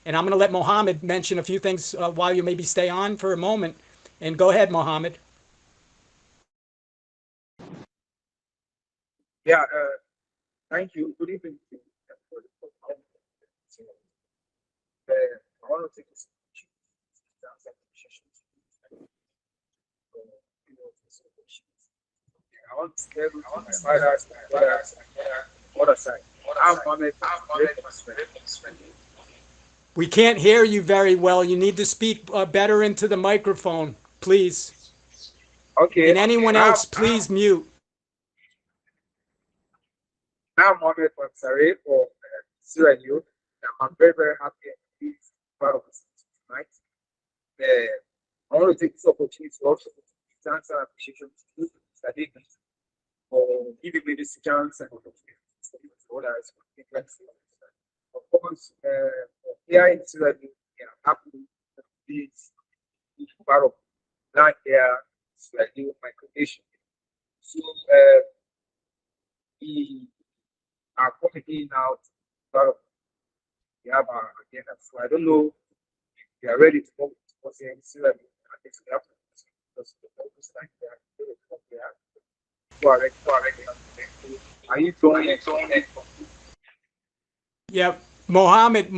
And I'm going to let Mohammed mention a few things while you maybe stay on for a moment. And go ahead, Mohammed. Yeah, thank you. Good evening to everybody. I want to take this opportunity to answer the questions. You know, this questions. I want to tell you to my fathers, my brothers, mother side. I'm Mohammed from Great Perspective. We can't hear you very well. You need to speak better into the microphone, please. Okay, And anyone I'm else, please mute. I'm Mohammed from Saray for Sierra Leone. I'm very, very happy and pleased to be part of this tonight. I want to take this opportunity to also thanks and appreciation to you, Mr. David, for giving me this chance and opportunity to study with others. Of course, here in Sierra Leone, we are happy to be part of land here, Sierra Leone migration. So we are coming in now to part of we have our agenda. So I don't know if we are ready to go to what's here in Sierra Leone. I think we have to because the focus like that, we are correct, correct. Are you doing it? Yeah, Mohammed,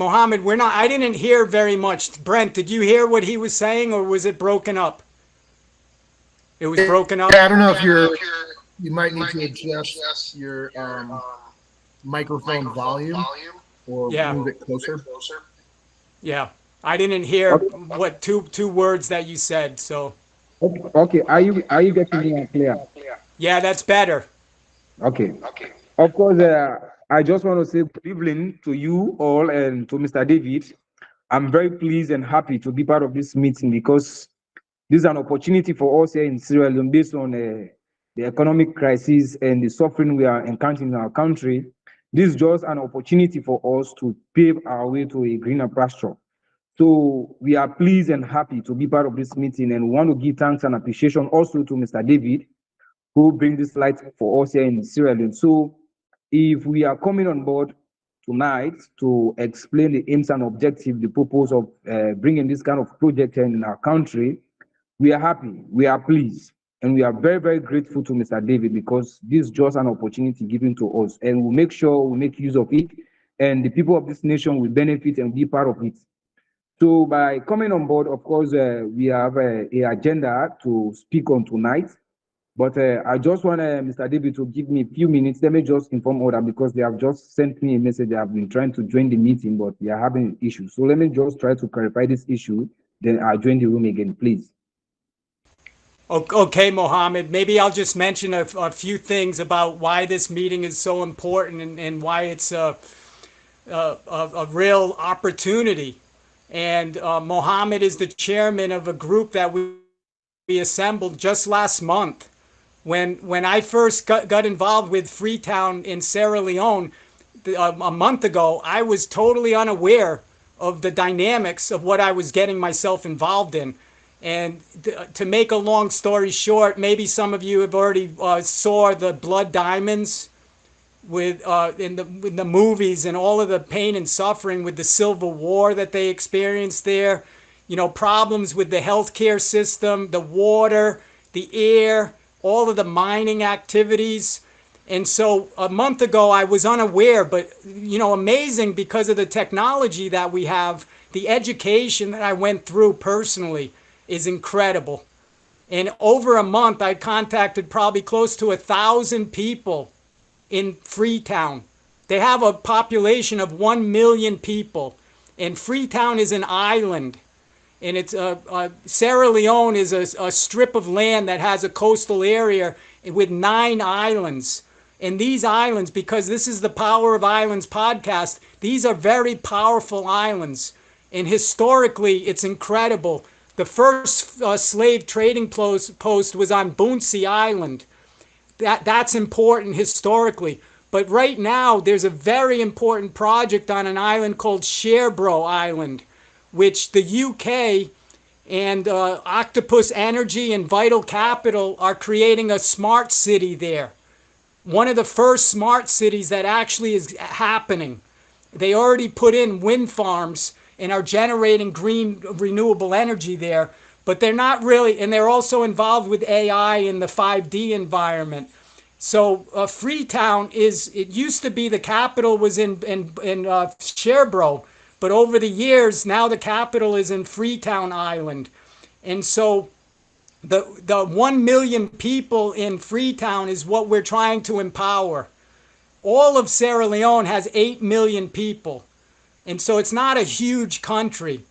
we're not. I didn't hear very much. Brent, did you hear what he was saying, or was it broken up? It was broken Yeah, up. I don't know if you might need to adjust your microphone volume or Yeah, move it closer. yeah. I didn't hear Okay, what two words that you said. So okay. Are you getting me clear? yeah, that's better. Okay. Of course, I just want to say good evening to you all and to Mr. David. I'm very pleased and happy to be part of this meeting because this is an opportunity for us here in Sierra Leone based on the economic crisis and the suffering we are encountering in our country. This is just an opportunity for us to pave our way to a greener pasture. So we are pleased and happy to be part of this meeting, and we want to give thanks and appreciation also to Mr. David who bring this light for us here in Sierra Leone. So if we are coming on board tonight to explain the aims and objectives, the purpose of bringing this kind of project in our country, we are happy, we are pleased, and we are very, very grateful to Mr. David because this is just an opportunity given to us, and we'll make sure we make use of it, and the people of this nation will benefit and be part of it. So by coming on board, of course, we have a agenda to speak on tonight. But I just want Mr. David to give me a few minutes. Let me just inform order because they have just sent me a message. I've been trying to join the meeting, but we are having issues. So let me just try to clarify this issue. Then I'll join the room again, please. Okay, Mohammed. Maybe I'll just mention a few things about why this meeting is so important and why it's a real opportunity. And Mohammed is the chairman of a group that we assembled just last month. When I first got involved with Freetown in Sierra Leone a month ago, I was totally unaware of the dynamics of what I was getting myself involved in. And to make a long story short, maybe some of you have already saw the blood diamonds with in the movies and all of the pain and suffering with the Civil War that they experienced there. You know, problems with the healthcare system, the water, the air, all of the mining activities. And so a month ago, I was unaware, but, you know, amazing because of the technology that we have, the education that I went through personally is incredible. In over a month, I contacted probably close to 1,000 people in Freetown. They have a population of 1 million people, and Freetown is an island. And it's Sierra Leone is a strip of land that has a coastal area with 9 islands. And these islands, because this is the Power of Islands podcast, these are very powerful islands. And historically, it's incredible. The first slave trading post was on Boonsey Island. That's important historically. But right now, there's a very important project on an island called Sherbro Island, which the UK and Octopus Energy and Vital Capital are creating a smart city there. One of the first smart cities that actually is happening. They already put in wind farms, and are generating green renewable energy there. But they're not really, and they're also involved with AI in the 5D environment. So Freetown is, it used to be the capital was in Sherbrooke, but over the years now the capital is in Freetown Island. And so the 1 million people in Freetown is what we're trying to empower. All of Sierra Leone has 8 million people. And so it's not a huge country.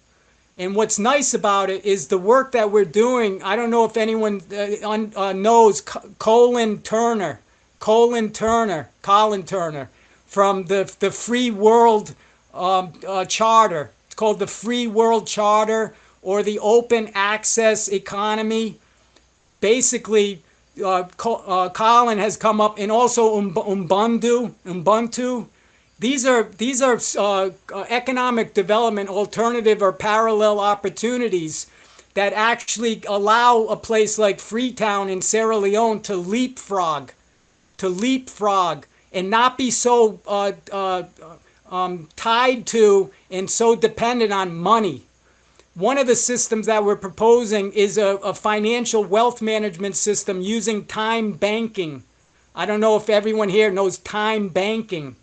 And what's nice about it is the work that we're doing. I don't know if anyone knows Colin Turner from the Free World Charter. It's called the Free World Charter or the Open Access Economy. Basically, Colin has come up, and also Ubuntu. These are economic development alternative or parallel opportunities that actually allow a place like Freetown in Sierra Leone to leapfrog and not be so tied to and so dependent on money. One of the systems that we're proposing is a financial wealth management system using time banking. I don't know if everyone here knows time banking.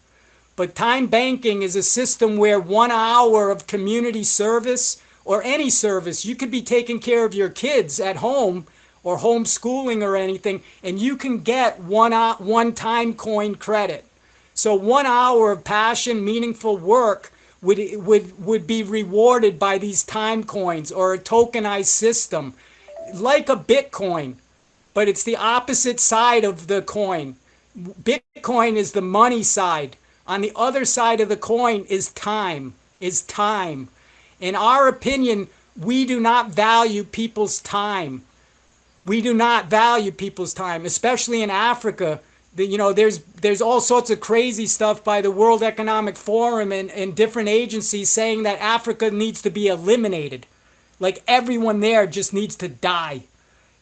But time banking is a system where 1 hour of community service or any service, you could be taking care of your kids at home or homeschooling or anything, and you can get one time coin credit. So 1 hour of passion, meaningful work would be rewarded by these time coins or a tokenized system like a Bitcoin, but it's the opposite side of the coin. Bitcoin is the money side. On the other side of the coin is time, In our opinion, we do not value people's time. We do not value people's time, especially in Africa. There's all sorts of crazy stuff by the World Economic Forum and different agencies saying that Africa needs to be eliminated. Like everyone there just needs to die.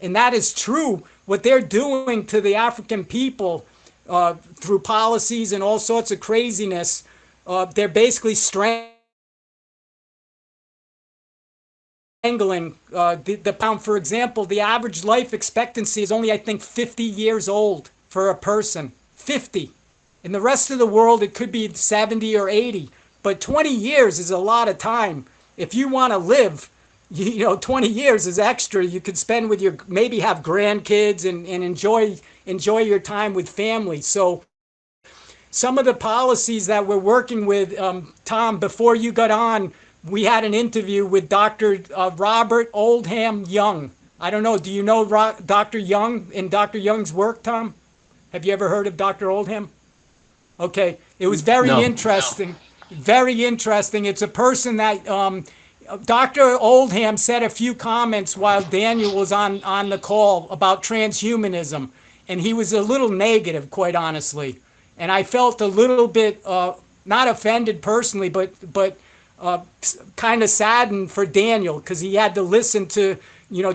And that is true. What they're doing to the African people through policies and all sorts of craziness, they're basically strangling the pound. For example, the average life expectancy is only, I think, 50 years old for a person. 50. In the rest of the world, it could be 70 or 80. But 20 years is a lot of time. If you want to live, 20 years is extra. You could spend with maybe have grandkids and enjoy your time with family. So some of the policies that we're working with, Tom, before you got on, we had an interview with Dr. Robert Oldham Young. I don't know, do you know Dr. Young and Dr. Young's work, Tom? Have you ever heard of Dr. Oldham? Okay, it was very interesting. Very interesting. It's a person that Dr. Oldham said a few comments while Daniel was on the call about transhumanism, and he was a little negative, quite honestly. And I felt a little bit not offended personally, but kind of saddened for Daniel because he had to listen to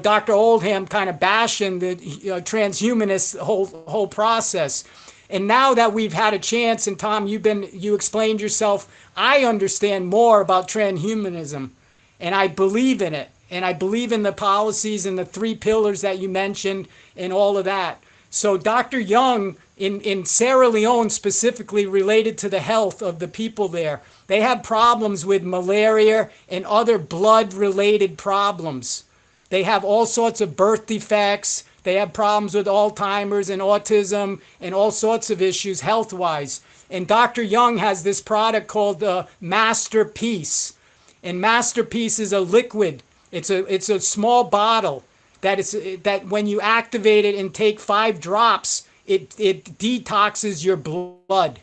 Dr. Oldham kind of bashing the transhumanist whole process. And now that we've had a chance, and Tom, you explained yourself, I understand more about transhumanism, and I believe in it, and I believe in the policies and the 3 pillars that you mentioned and all of that. So Dr. Young in Sierra Leone specifically related to the health of the people there, they have problems with malaria and other blood-related problems. They have all sorts of birth defects. They have problems with Alzheimer's and autism and all sorts of issues health-wise. And Dr. Young has this product called Masterpiece. And Masterpiece is a liquid. It's a small bottle that when you activate it and take 5 drops, it detoxes your blood.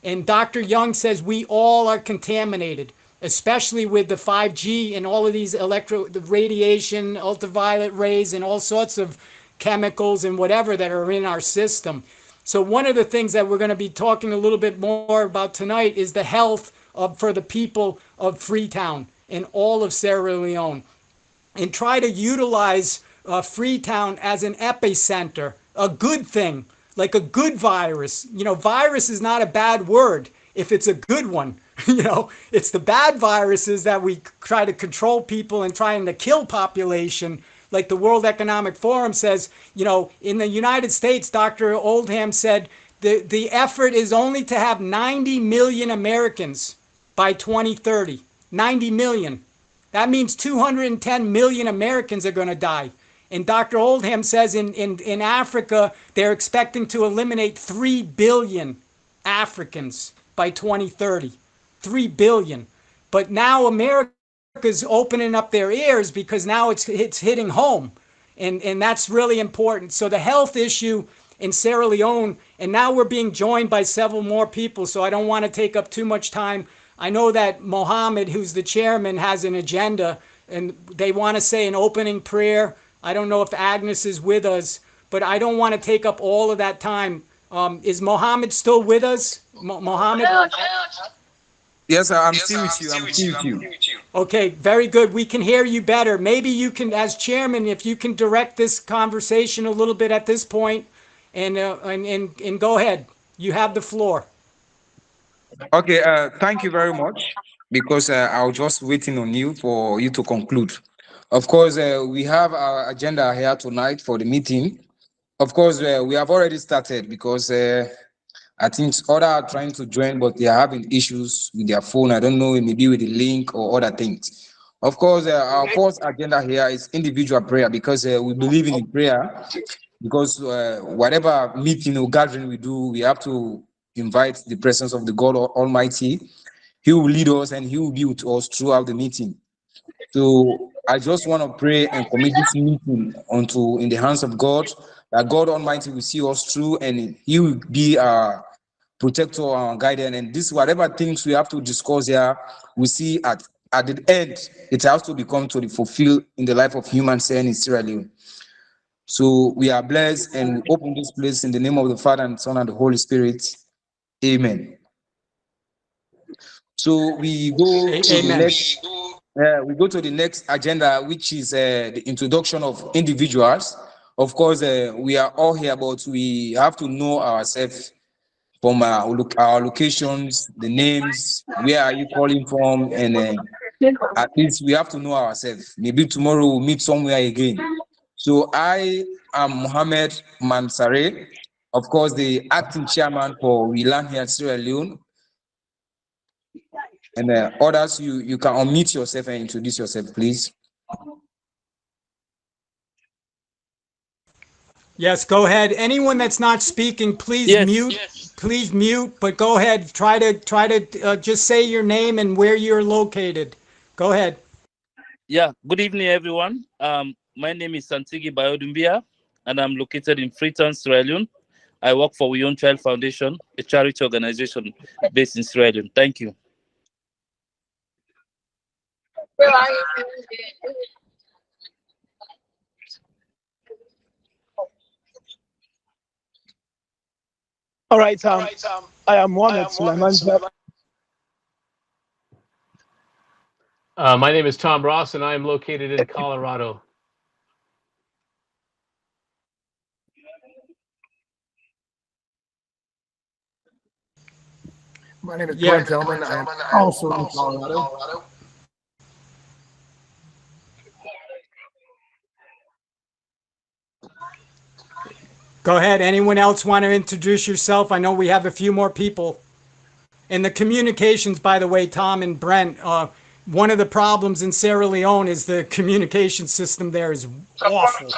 And Dr. Young says we all are contaminated, especially with the 5G and all of these the radiation, ultraviolet rays, and all sorts of chemicals and whatever that are in our system. So one of the things that we're going to be talking a little bit more about tonight is the health for the people of Freetown and all of Sierra Leone, and try to utilize Freetown as an epicenter, a good thing, like a good virus. Virus is not a bad word if it's a good one. It's the bad viruses that we try to control people and trying to kill population. Like the World Economic Forum says, in the United States, Dr. Oldham said the effort is only to have 90 million Americans by 2030. 90 million. That means 210 million Americans are going to die. And Dr. Oldham says in Africa, they're expecting to eliminate 3 billion Africans by 2030. 3 billion. But now America's opening up their ears because now it's hitting home. And that's really important. So the health issue in Sierra Leone, and now we're being joined by several more people, so I don't want to take up too much time. I know that Mohammed, who's the chairman, has an agenda, and they want to say an opening prayer. I don't know if Agnes is with us, but I don't want to take up all of that time. Is Mohammed still with us? Mohammed? Yes, sir, I'm still with you. I'm still with you. Okay, very good. We can hear you better. Maybe you can, as chairman, if you can direct this conversation a little bit at this point, and go ahead. You have the floor. Okay, thank you very much because I was just waiting on you for you to conclude. Of course, we have our agenda here tonight for the meeting. Of course, we have already started because I think others are trying to join, but they are having issues with their phone. I don't know, maybe with the link or other things. Of course, our first agenda here is individual prayer because we believe in prayer. Because whatever meeting or gathering we do, we have to invite the presence of the God Almighty. He will lead us and He will be with us throughout the meeting. So I just want to pray and commit this meeting unto in the hands of God, that God Almighty will see us through and He will be our protector, our guardian. And this whatever things we have to discuss here, we see at the end, it has to become to the fulfill in the life of human saying in Sierra Leone. So we are blessed and we open this place in the name of the Father and Son and the Holy Spirit. Amen. So we go to the Amen. next agenda, which is the introduction of individuals. Of course, we are all here, but we have to know ourselves from our locations, the names, where are you calling from, and at least we have to know ourselves. Maybe tomorrow we'll meet somewhere again. So I am Mohammed Mansare, of course, the acting chairman for We Learn here at Sierra Leone. And others, you can unmute yourself and introduce yourself, please. Yes, go ahead. Anyone that's not speaking, please mute. Yes. Please mute. But go ahead. Try to just say your name and where you're located. Go ahead. Yeah. Good evening, everyone. My name is Santigi Bayodumbia, and I'm located in Freetown, Sierra Leone. I work for We Own Child Foundation, a charity organization based in Sierra Leone. Thank you. All right, I am Mohamed Suleiman. My name is Tom Ross, and I am located in Colorado. My name is Glenn Tillman. I am also in Colorado. Go ahead. Anyone else want to introduce yourself? I know we have a few more people. And the communications, by the way, Tom and Brent, one of the problems in Sierra Leone is the communication system there is awful.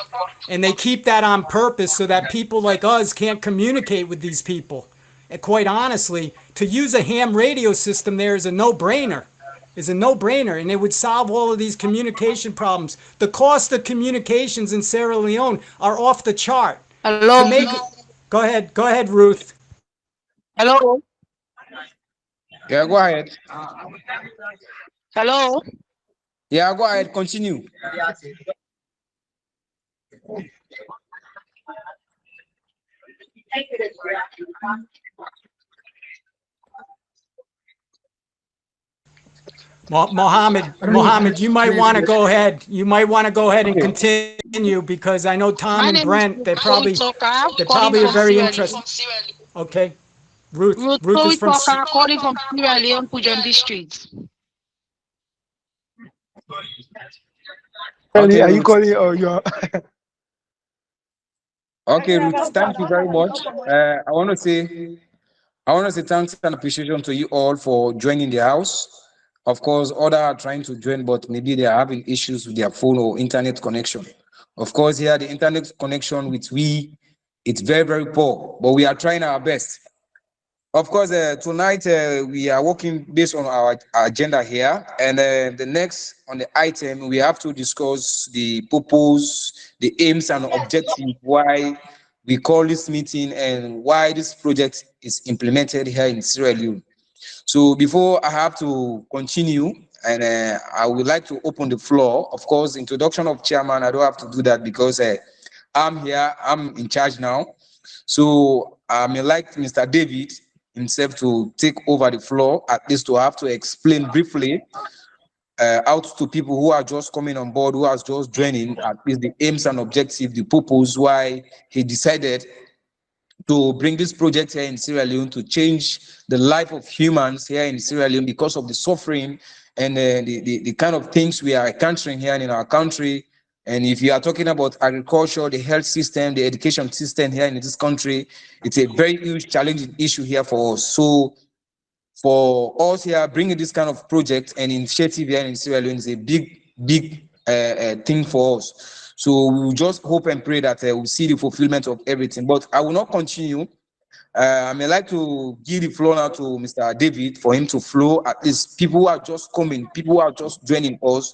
And they keep that on purpose so that people like us can't communicate with these people. And quite honestly, to use a ham radio system there is a no-brainer. And it would solve all of these communication problems. The cost of communications in Sierra Leone are off the chart. Hello. Go ahead, Ruth. Hello. Yeah, go ahead. Hello. Yeah, go ahead. Continue. Mohammed, you might want to go ahead. And continue because I know Tom and Brent, they probably are very interested. Okay. Ruth. Ruth Ruth is from. Kowitoka, calling from Sierra Leone, Pujon District. Really, Okay, are you Ruth. calling or you're Okay, Ruth. Thank you very much. I want to say thanks and appreciation to you all for joining the house. Of course, others are trying to join, but maybe they are having issues with their phone or internet connection. Of course, here the internet connection with we, it's very, very poor, but we are trying our best. Of course, tonight we are working based on our agenda here, and the next on the item we have to discuss the purpose, the aims and objective, why we call this meeting, and why this project is implemented here in Sierra Leone. So before I have to continue, and I would like to open the floor. Of course, introduction of chairman, I don't have to do that because I'm here, I'm in charge now. So I may like Mr. David himself to take over the floor, at least to have to explain briefly out to people who are just coming on board, who are just joining, at least the aims and objectives, the purpose, why he decided to bring this project here in Sierra Leone to change the life of humans here in Sierra Leone because of the suffering and the kind of things we are encountering here in our country. And if you are talking about agriculture, the health system, the education system here in this country, it's a very huge challenging issue here for us. So for us here, bringing this kind of project and initiative here in Sierra Leone is a big, big thing for us. So we will just hope and pray that we'll see the fulfillment of everything. But I will not continue. I may like to give the floor now to Mr. David for him to flow. At least people who are just coming, people who are just joining us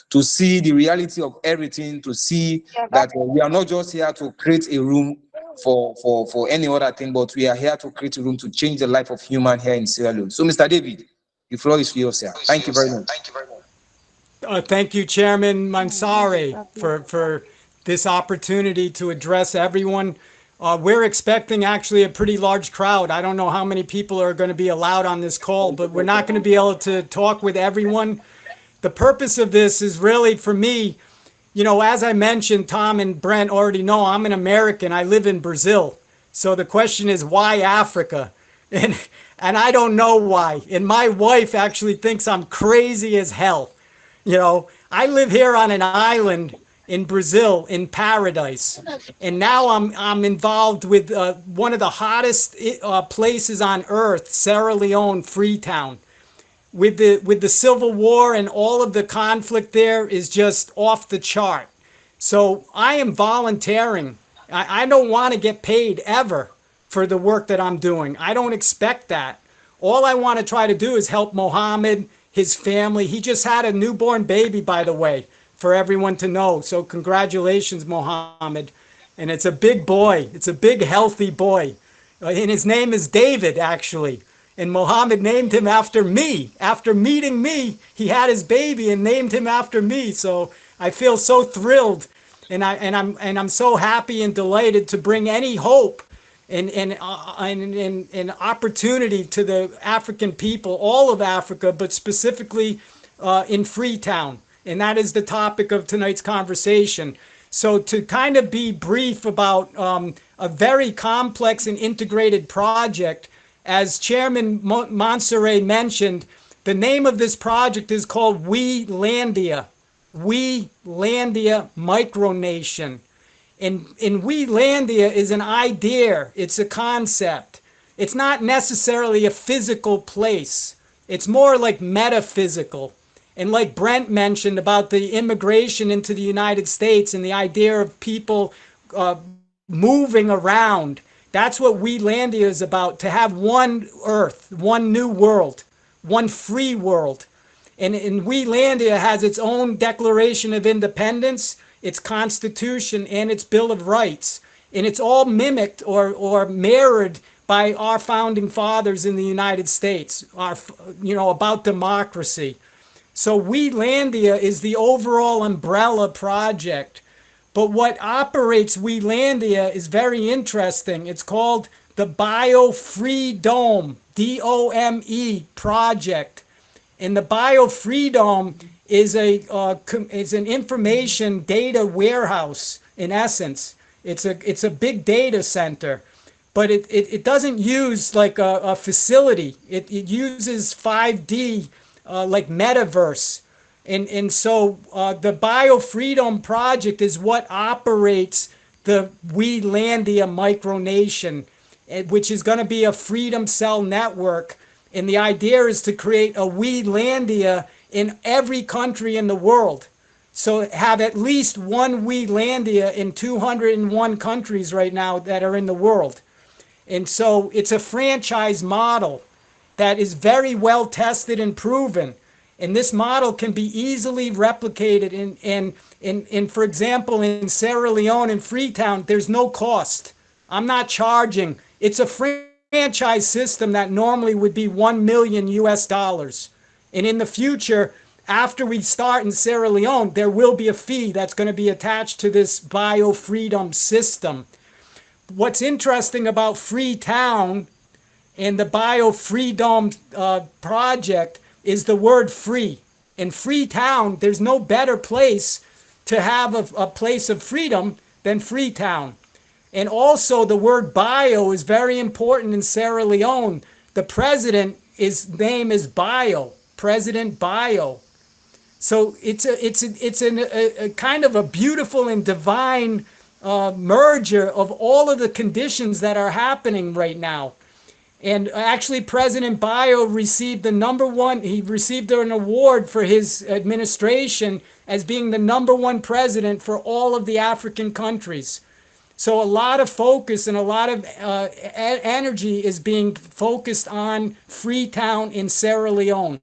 to see the reality of everything, to see that we are not just here to create a room for any other thing, but we are here to create a room to change the life of human here in Sierra Leone. So, Mr. David, the floor is yours, sir. Thank you very much. Thank you, Chairman Mansari, for this opportunity to address everyone. We're expecting actually a pretty large crowd. I don't know how many people are going to be allowed on this call, but we're not going to be able to talk with everyone. The purpose of this is really for me, as I mentioned, Tom and Brent already know I'm an American. I live in Brazil. So the question is, why Africa? And and I don't know why. And my wife actually thinks I'm crazy as hell. I live here on an island in Brazil in paradise. And now I'm involved with one of the hottest places on earth, Sierra Leone, Freetown, with the civil war and all of the conflict there is just off the chart. So I am volunteering. I don't want to get paid ever for the work that I'm doing. I don't expect that. All I want to try to do is help Mohammed, his family. He just had a newborn baby, by the way, for everyone to know. So congratulations, Mohammed. And it's a big boy. It's a big, healthy boy. And his name is David, actually. And Mohammed named him after me. After meeting me, he had his baby and named him after me. So I feel so thrilled, and I'm so happy and delighted to bring any hope and opportunity to the African people, all of Africa, but specifically in Freetown. And that is the topic of tonight's conversation. So to kind of be brief about a very complex and integrated project, as Chairman Monserrat mentioned, the name of this project is called We Landia. We Landia Micronation. And We Landia is an idea, it's a concept. It's not necessarily a physical place, it's more like metaphysical. And like Brent mentioned about the immigration into the United States and the idea of people moving around, that's what We Landia is about, to have one earth, one new world, one free world. And We Landia has its own Declaration of Independence, its Constitution, and its Bill of Rights. And it's all mimicked or mirrored by our founding fathers in the United States, about democracy. So We Landia is the overall umbrella project. But what operates We Landia is very interesting. It's called the BioFreedome, DOME project. And the BioFreedome is an information data warehouse in essence. It's a big data center. but it doesn't use like a facility. It uses 5D, like metaverse. And so the Biofreedom Project is what operates the Welandia micronation, which is going to be a freedom cell network. And the idea is to create a Welandia in every country in the world. So have at least one Welandia in 201 countries right now that are in the world. And so it's a franchise model that is very well tested and proven. And this model can be easily replicated in for example, in Sierra Leone and Freetown, there's no cost. I'm not charging. It's a franchise system that normally would be 1 million US dollars. And in the future, after we start in Sierra Leone, there will be a fee that's going to be attached to this biofreedom system. What's interesting about Freetown and the Biofreedom Project is the word free. In Freetown, there's no better place to have a place of freedom than Freetown. And also the word bio is very important in Sierra Leone. The president, his name is Bio, President Bio. So it's a kind of a beautiful and divine merger of all of the conditions that are happening right now. And actually, President Bio received the number one, he received an award for his administration as being the number one president for all of the African countries. So a lot of focus and a lot of energy is being focused on Freetown in Sierra Leone.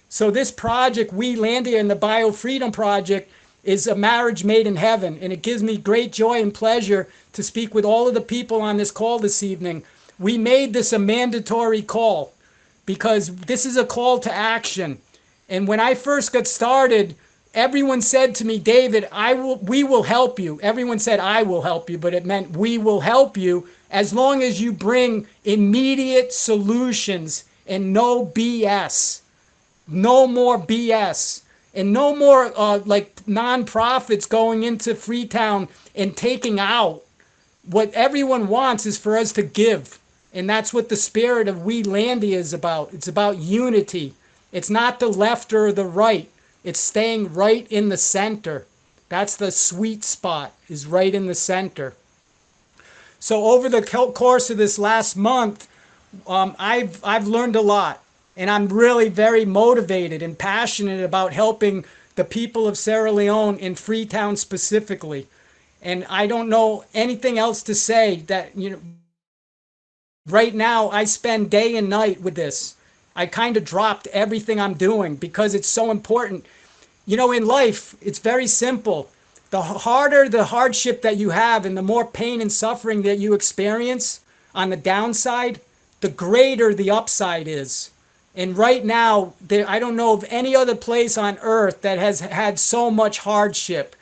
So this project, Welandia and the Biofreedom Project, is a marriage made in heaven. And it gives me great joy and pleasure to speak with all of the people on this call this evening. We made this a mandatory call because this is a call to action. And when I first got started, everyone said to me, David, we will help you. Everyone said, I will help you, but it meant we will help you as long as you bring immediate solutions and no BS. No more BS. And no more like nonprofits going into Freetown and taking out. What everyone wants is for us to give. And that's what the spirit of Welandia is about. It's about unity. It's not the left or the right. It's staying right in the center. That's the sweet spot, is right in the center. So over the course of this last month, I've learned a lot. And I'm really very motivated and passionate about helping the people of Sierra Leone in Freetown specifically. And I don't know anything else to say that, right now I spend day and night with this. I kind of dropped everything I'm doing because it's so important. In life, it's very simple. The harder the hardship that you have and the more pain and suffering that you experience on the downside, the greater the upside is. And right now, I don't know of any other place on earth that has had so much hardship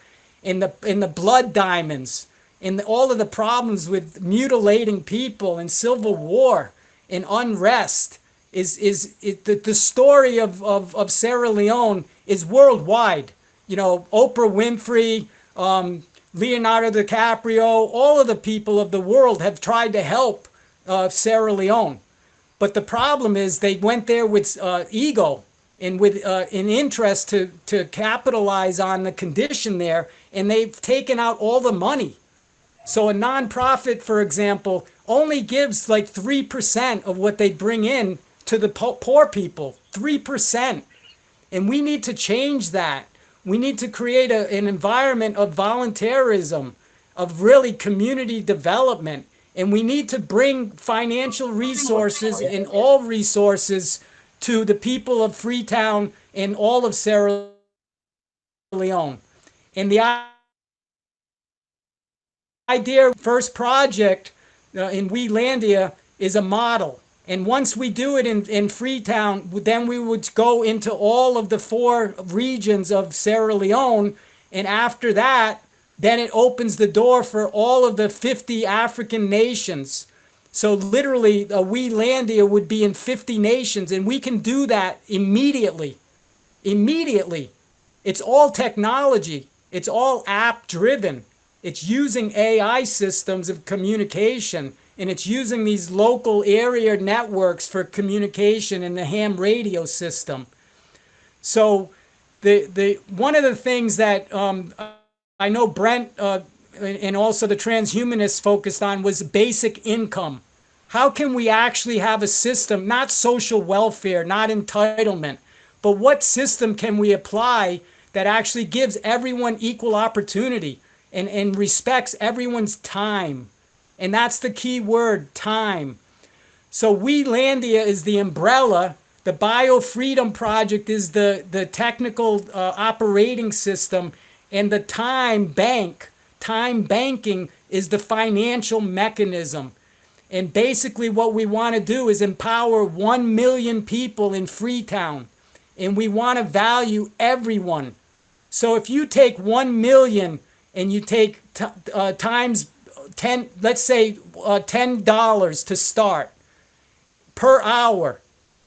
in the blood diamonds, in all of the problems with mutilating people and civil war and unrest. The story of Sierra Leone is worldwide. Oprah Winfrey, Leonardo DiCaprio, all of the people of the world have tried to help Sierra Leone. But the problem is they went there with ego and with an interest to capitalize on the condition there, and they've taken out all the money. So a nonprofit, for example, only gives like 3% of what they bring in to the poor people. 3%. And we need to change that. We need to create an environment of volunteerism, of really community development. And we need to bring financial resources and all resources to the people of Freetown and all of Sierra Leone. And the idea, first project in Welandia is a model. And once we do it in Freetown, then we would go into all of the 4 regions of Sierra Leone. And after that, then it opens the door for all of the 50 African nations. So literally, Welandia would be in 50 nations, and we can do that immediately. Immediately. It's all technology. It's all app driven. It's using AI systems of communication and it's using these local area networks for communication in the ham radio system. So the one of the things that I know Brent and also the transhumanists focused on was basic income. How can we actually have a system, not social welfare, not entitlement, but what system can we apply that actually gives everyone equal opportunity and respects everyone's time? And that's the key word, time. So Welandia is the umbrella. The Biofreedom Project is the technical operating system. And the time banking is the financial mechanism. And basically what we want to do is empower 1 million people in Freetown. And we want to value everyone. So if you take 1 million and you take times 10, let's say $10 to start per hour,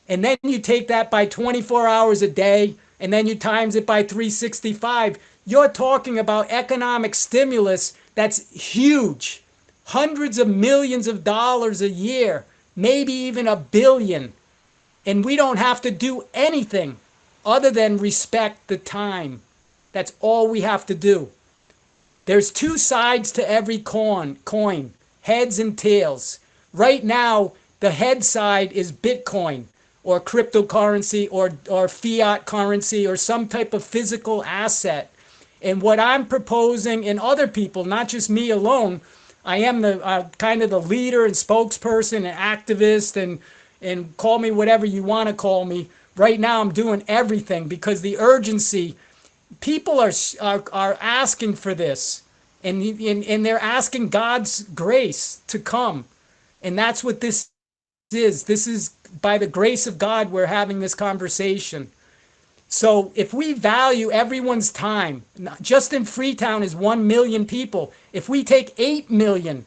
and then you take that by 24 hours a day, and then you times it by 365, you're talking about economic stimulus that's huge. Hundreds of millions of dollars a year, maybe even a billion. And we don't have to do anything other than respect the time. That's all we have to do. There's two sides to every coin, heads and tails. Right now, the head side is Bitcoin or cryptocurrency or fiat currency or some type of physical asset. And what I'm proposing, and other people, not just me alone, I am the kind of the leader and spokesperson and activist and call me whatever you want to call me. Right now, I'm doing everything because the urgency, people are asking for this, and they're asking God's grace to come, and that's what this is. This is by the grace of God we're having this conversation. So if we value everyone's time, just in Freetown is 1 million people. If we take 8 million,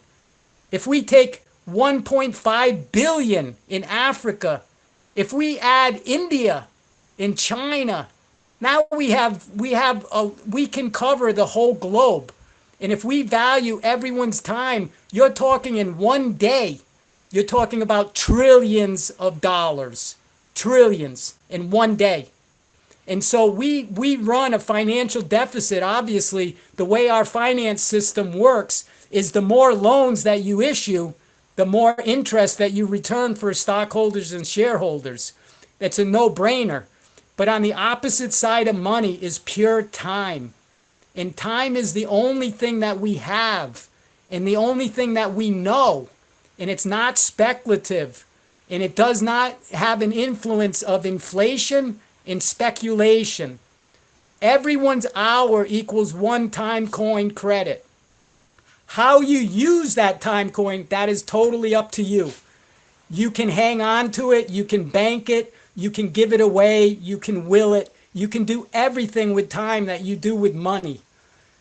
if we take 1.5 billion in Africa, if we add India in China, now we can cover the whole globe. And if we value everyone's time, you're talking in one day, you're talking about trillions of dollars, trillions in one day. And so we run a financial deficit. Obviously, the way our finance system works is the more loans that you issue, the more interest that you return for stockholders and shareholders. That's a no-brainer. But on the opposite side of money is pure time. And time is the only thing that we have and the only thing that we know. And it's not speculative. And it does not have an influence of inflation and speculation. Everyone's hour equals one time coin credit. How you use that time coin, that is totally up to you. You can hang on to it, you can bank it, you can give it away, you can will it, you can do everything with time that you do with money.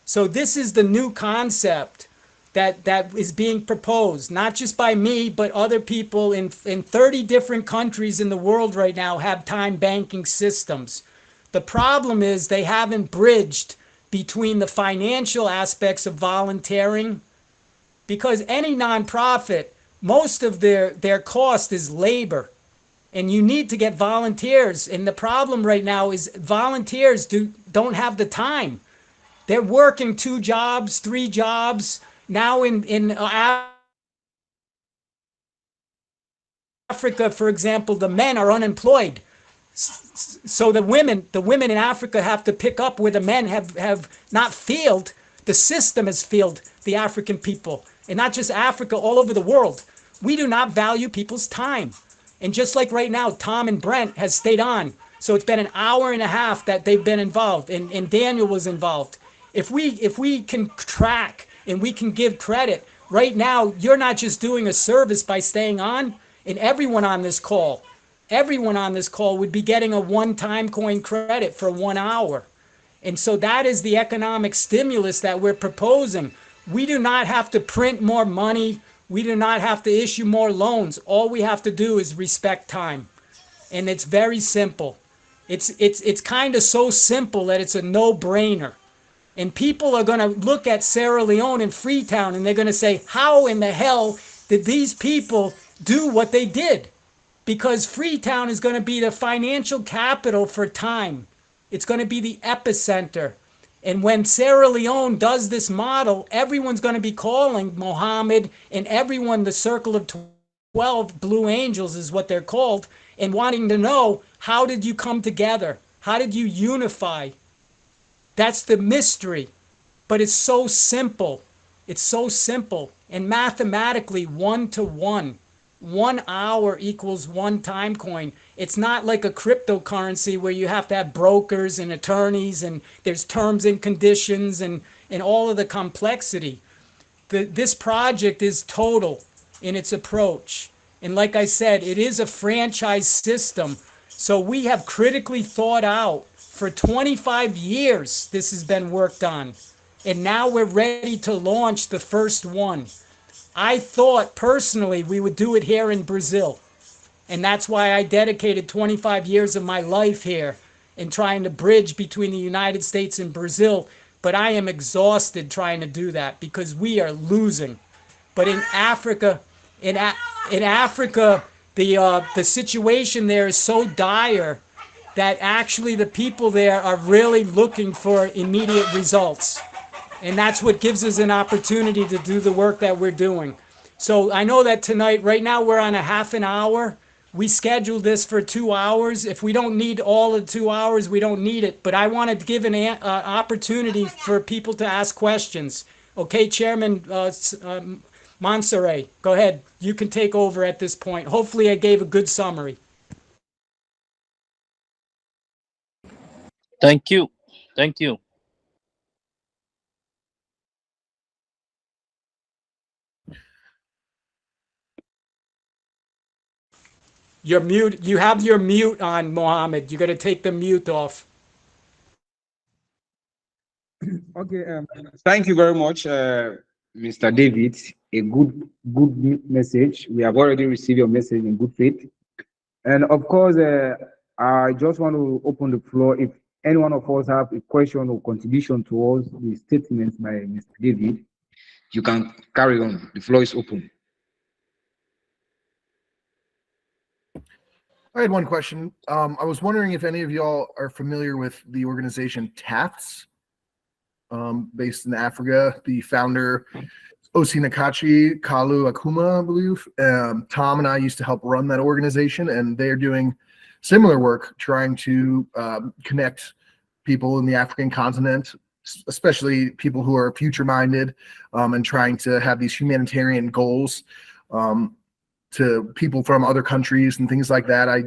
So this is the new concept that is being proposed, not just by me, but other people in 30 different countries in the world right now have time banking systems. The problem is they haven't bridged between the financial aspects of volunteering, because any nonprofit, most of their cost is labor. And you need to get volunteers. And the problem right now is volunteers don't have the time. They're working 2 jobs, 3 jobs. Now in Africa, for example, the men are unemployed. So the women in Africa have to pick up where the men have not failed. The system has failed the African people. And not just Africa, all over the world. We do not value people's time. And just like right now, Tom and Brent has stayed on. So it's been an hour and a half that they've been involved, and Daniel was involved. If we can track and we can give credit, right now, you're not just doing a service by staying on, and everyone on this call would be getting a one-time coin credit for 1 hour. And so that is the economic stimulus that we're proposing. We do not have to print more money. We do not have to issue more loans. All we have to do is respect time. And it's very simple. It's kind of so simple that it's a no-brainer. And people are going to look at Sierra Leone and Freetown and they're going to say, how in the hell that these people do what they did, because Freetown is going to be the financial capital for time. It's going to be the epicenter. And when Sierra Leone does this model, everyone's going to be calling Mohammed and everyone the Circle of 12 Blue Angels is what they're called, and wanting to know, how did you come together? How did you unify? That's the mystery. But it's so simple. It's so simple. And mathematically, 1 to 1. 1 hour equals one time coin. It's not like a cryptocurrency where you have to have brokers and attorneys and there's terms and conditions and all of the complexity. This project is total in its approach. And like I said, it is a franchise system. So we have critically thought out for 25 years this has been worked on. And now we're ready to launch the first one. I thought personally we would do it here in Brazil. And that's why I dedicated 25 years of my life here in trying to bridge between the United States and Brazil. But I am exhausted trying to do that because we are losing. But in Africa, in Africa, the situation there is so dire that actually the people there are really looking for immediate results. And that's what gives us an opportunity to do the work that we're doing. So I know that tonight, right now, we're on a half an hour. We scheduled this for 2 hours. If we don't need all of 2 hours, we don't need it. But I wanted to give an opportunity for people to ask questions. Okay, Chairman Monserrat, go ahead. You can take over at this point. Hopefully I gave a good summary. Thank you. Thank you. You're mute. You have your mute on, Mohammed. You got to take the mute off. Okay, thank you very much, Mr. David. A good message. We have already received your message in good faith. And of course, I just want to open the floor. If any one of us have a question or contribution towards the statements by Mr. David, you can carry on. The floor is open. I had one question. I was wondering if any of y'all are familiar with the organization TAFTS, based in Africa. The founder, Osinakachi Kalu Akuma, I believe. Tom and I used to help run that organization, and they're doing similar work, trying to connect people in the African continent, especially people who are future-minded, and trying to have these humanitarian goals to people from other countries and things like that. I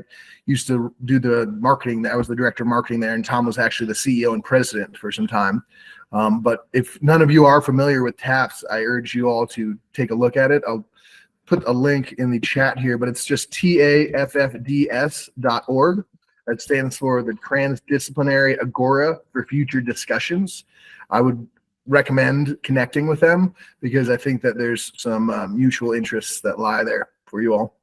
used to do the marketing. I was the director of marketing there, and Tom was actually the CEO and president for some time. But if none of you are familiar with TAFTS, I urge you all to take a look at it. I'll put a link in the chat here, but it's just TAFFDS.org. That stands for the Transdisciplinary Agora for Future Discussions. I would recommend connecting with them because I think that there's some mutual interests that lie there for you all.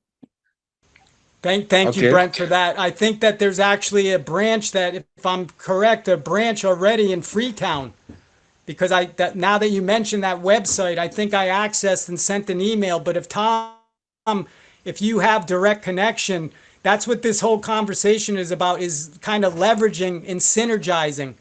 Thank you, Brent, for that. I think that there's actually a branch that, if I'm correct, a branch already in Freetown. Because now that you mentioned that website, I think I accessed and sent an email. But if you have direct connection, that's what this whole conversation is about, is kind of leveraging and synergizing.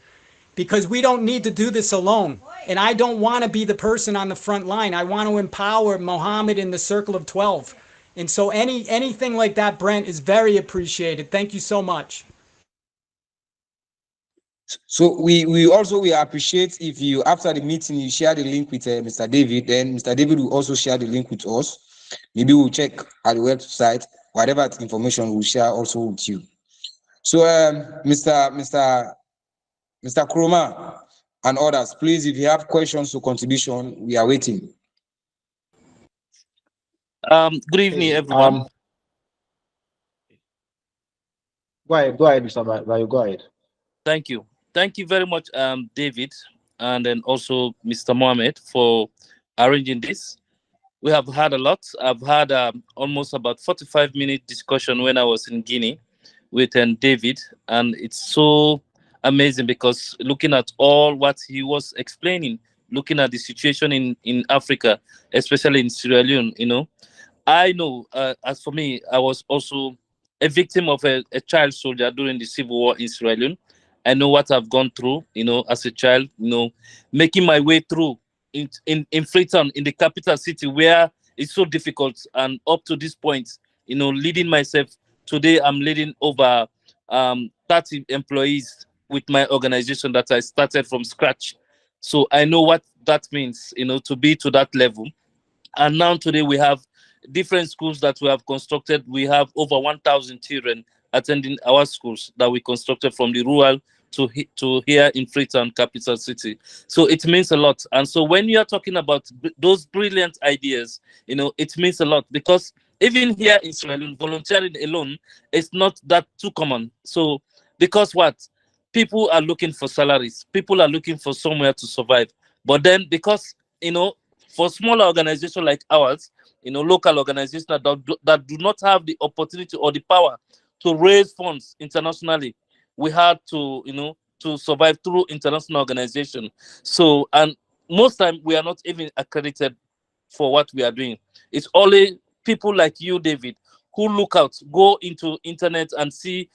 Because we don't need to do this alone. And I don't want to be the person on the front line. I want to empower Mohammed in the Circle of 12. And so anything like that, Brent, is very appreciated. Thank you so much. So we also appreciate if you, after the meeting, you share the link with Mr. David. Then Mr. David will also share the link with us. Maybe we'll check at the website. Whatever information we'll share also with you. So Mr. Kroma and others, please, if you have questions or contribution, we are waiting. Good evening, everyone. Go ahead, Mr. Bayo, go ahead. Thank you very much, David, and then also Mr. Mohammed, for arranging this. We have had a lot. I've had almost about 45-minute discussion when I was in Guinea with David, and it's so amazing because looking at all what he was explaining, looking at the situation in Africa, especially in Sierra Leone. I know, as for me, I was also a victim of a child soldier during the civil war in Sierra Leone. I know what I've gone through, as a child, making my way through in Freetown, in the capital city, where it's so difficult. And up to this point, leading myself, today I'm leading over 30 employees with my organization that I started from scratch. So I know what that means, to be to that level. And now today we have different schools that we have constructed. We have over 1,000 children attending our schools that we constructed from the rural to here in Freetown, capital city. So it means a lot. And so when you are talking about those brilliant ideas, it means a lot, because even here in Sierra Leone, volunteering alone is not that too common. So because what? People are looking for salaries. People are looking for somewhere to survive. But then because, for smaller organizations like ours, local organizations that do not have the opportunity or the power to raise funds internationally, we had to, to survive through international organization. So, and most time we are not even accredited for what we are doing. It's only people like you, David, who look out, go into internet and see,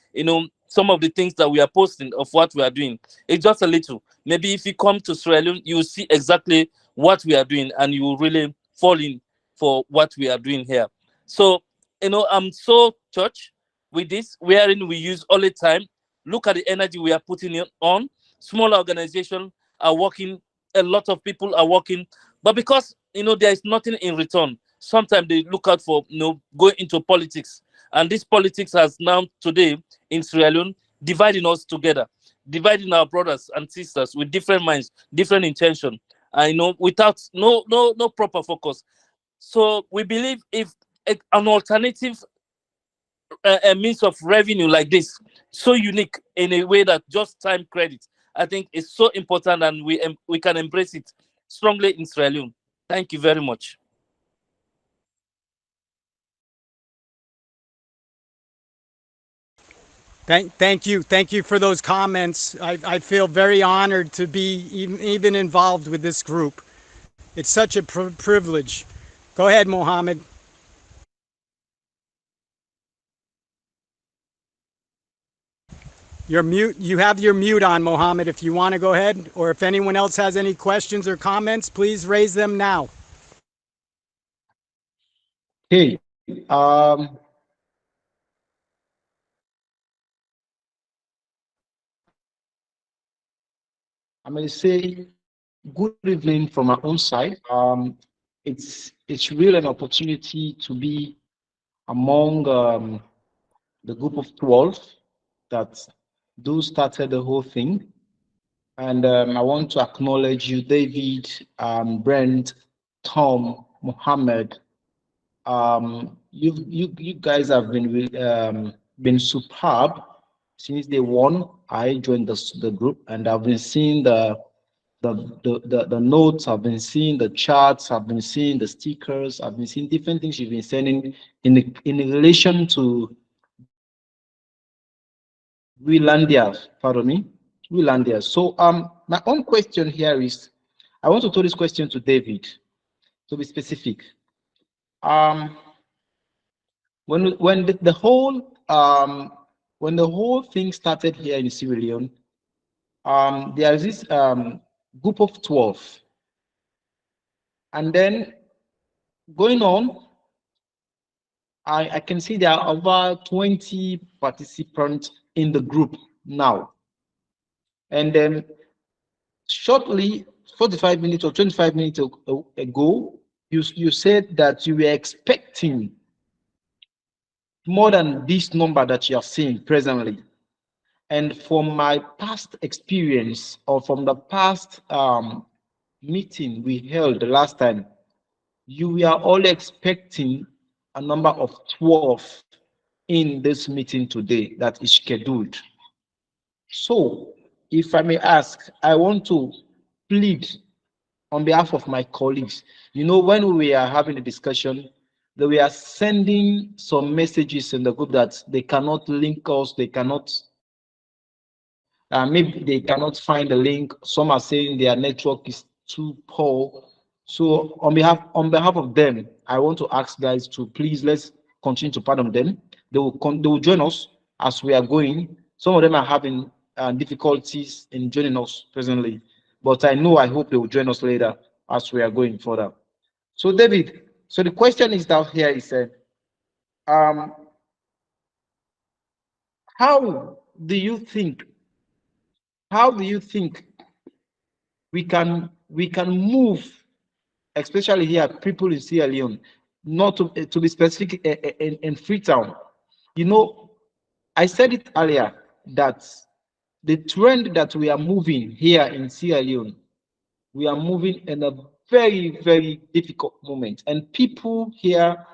some of the things that we are posting of what we are doing. It's just a little. Maybe if you come to Sierra Leone, you will see exactly what we are doing, and you will really fall in for what we are doing here. So, I'm so touched with this, wherein we use all the time. Look at the energy we are putting on. Small organizations are working, a lot of people are working, but because there is nothing in return, sometimes they look out for going into politics. And this politics has now today in Sierra Leone dividing us together, dividing our brothers and sisters with different minds, different intention, without no proper focus. So we believe if an alternative a means of revenue like this, so unique in a way that just time credit, I think is so important, and we can embrace it strongly in Sierra Leone. Thank you very much. Thank you for those comments. I feel very honored to be even involved with this group. It's such a privilege. Go ahead, Mohammed. You're mute. You have your mute on, Mohammed, if you want to go ahead, or if anyone else has any questions or comments, please raise them now. Hey, I may say good evening from my own side. It's really an opportunity to be among the group of 12 that do started the whole thing. And I want to acknowledge you, David, Brent, Tom, Mohammed. You guys have been superb since day one. I joined the group, and I've been seeing the notes, I've been seeing the charts, I've been seeing the stickers, I've been seeing different things you've been sending in relation to Welandia, pardon me, Welandia. So my own question here is, I want to throw this question to David, to be specific. Um, when the whole thing started here in Sierra Leone, there is this group of 12, and then going on, I can see there are over 20 participants in the group now. And then shortly, 45 minutes or 25 minutes ago, you said that you were expecting more than this number that you are seeing presently. And from my past experience, or from the past meeting we held the last time, you were all expecting a number of 12 in this meeting today that is scheduled. So, if I may ask, I want to plead on behalf of my colleagues. When we are having a discussion, they were sending some messages in the group that they cannot link us, they cannot, maybe they cannot find the link. Some are saying their network is to Paul. So on behalf of them, I want to ask guys to please let's continue to pardon them. They will join us as we are going. Some of them are having difficulties in joining us presently, but I hope they will join us later as we are going further. So David, so the question is down here is um how do you think how do you think we can move, especially here, people in Sierra Leone, not to be specific in Freetown. You know, I said it earlier that the trend that we are moving here in Sierra Leone, we are moving in a very, very difficult moment. And people here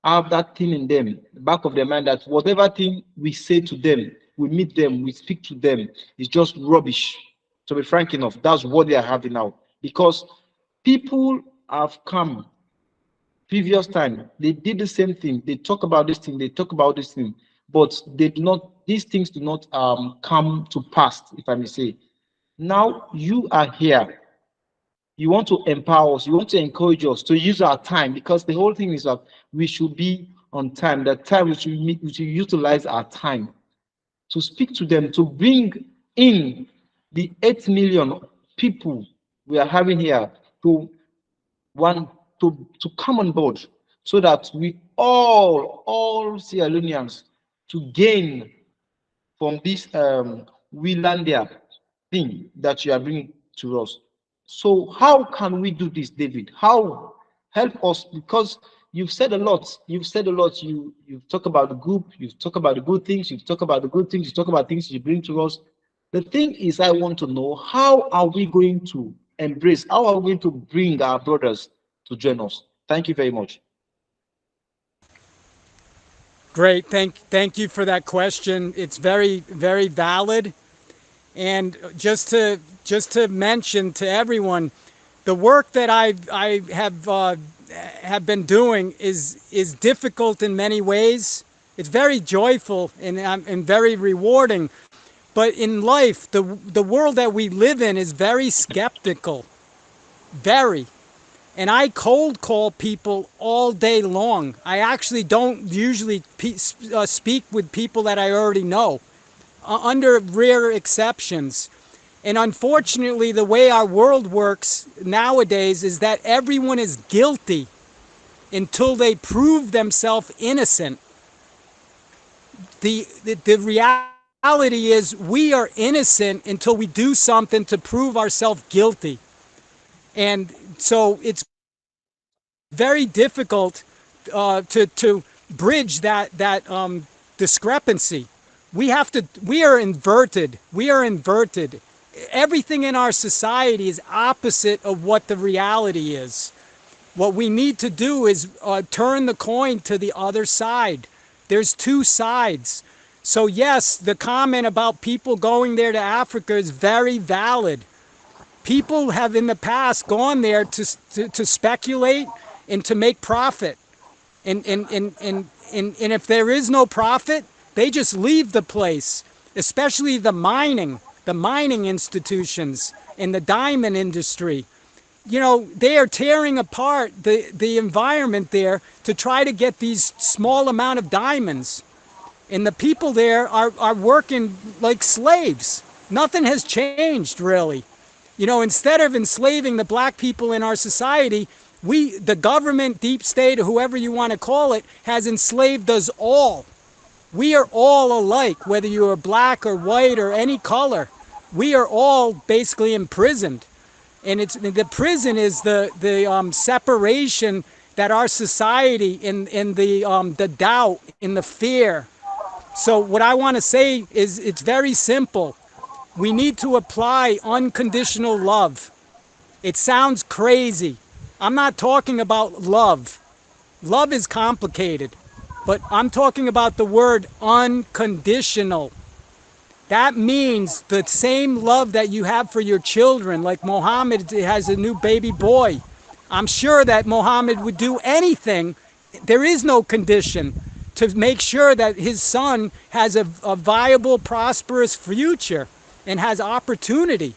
have that thing in them, the back of their mind, that whatever thing we say to them, we meet them, we speak to them, is just rubbish. To be frank enough, that's what they are having now. Because people have come previous time, they did the same thing. They talk about this thing, they talk about this thing, but they do not, these things do not come to pass, if I may say. Now you are here, you want to empower us, you want to encourage us to use our time, because the whole thing is that we should be on time. That time we should utilize our time to speak to them, to bring in the 8 million people we are having here, to want to come on board, so that we all Sierra Leoneans to gain from this Willandia thing that you are bringing to us. So how can we do this, David? How help us? Because you've said a lot. You've said a lot. You've talked about the group. You've talked about the good things. You've talked about the good things. You talk about things you bring to us. The thing is, I want to know, how are we going to embrace? How are we going to bring our brothers to join us? Thank you very much. Great. Thank you for that question. It's very, very valid. And just to mention to everyone, the work that I have been doing is difficult in many ways. It's very joyful and very rewarding. But in life, the world that we live in is very skeptical, very. And I cold call people all day long. I actually don't usually speak with people that I already know, under rare exceptions. And unfortunately, the way our world works nowadays is that everyone is guilty until they prove themselves innocent. The reality is, we are innocent until we do something to prove ourselves guilty. And so it's very difficult to bridge that discrepancy. We are inverted. Everything in our society is opposite of what the reality is. What we need to do is turn the coin to the other side. There's two sides. So yes, the comment about people going there to Africa is very valid. People have in the past gone there to speculate and to make profit. And if there is no profit, they just leave the place, especially the mining institutions in the diamond industry. You know, they are tearing apart the environment there to try to get these small amount of diamonds. And the people there are working like slaves. Nothing has changed, really. You know, instead of enslaving the black people in our society, the government, deep state, or whoever you want to call it, has enslaved us all. We are all alike, whether you are black or white or any color. We are all basically imprisoned. And the prison is the separation that our society, in the doubt, in the fear. So what I want to say is, it's very simple. We need to apply unconditional love. It sounds crazy. I'm not talking about love. Love is complicated. But I'm talking about the word unconditional. That means the same love that you have for your children, like Mohammed has a new baby boy. I'm sure that Mohammed would do anything. There is no condition to make sure that his son has a viable, prosperous future and has opportunity.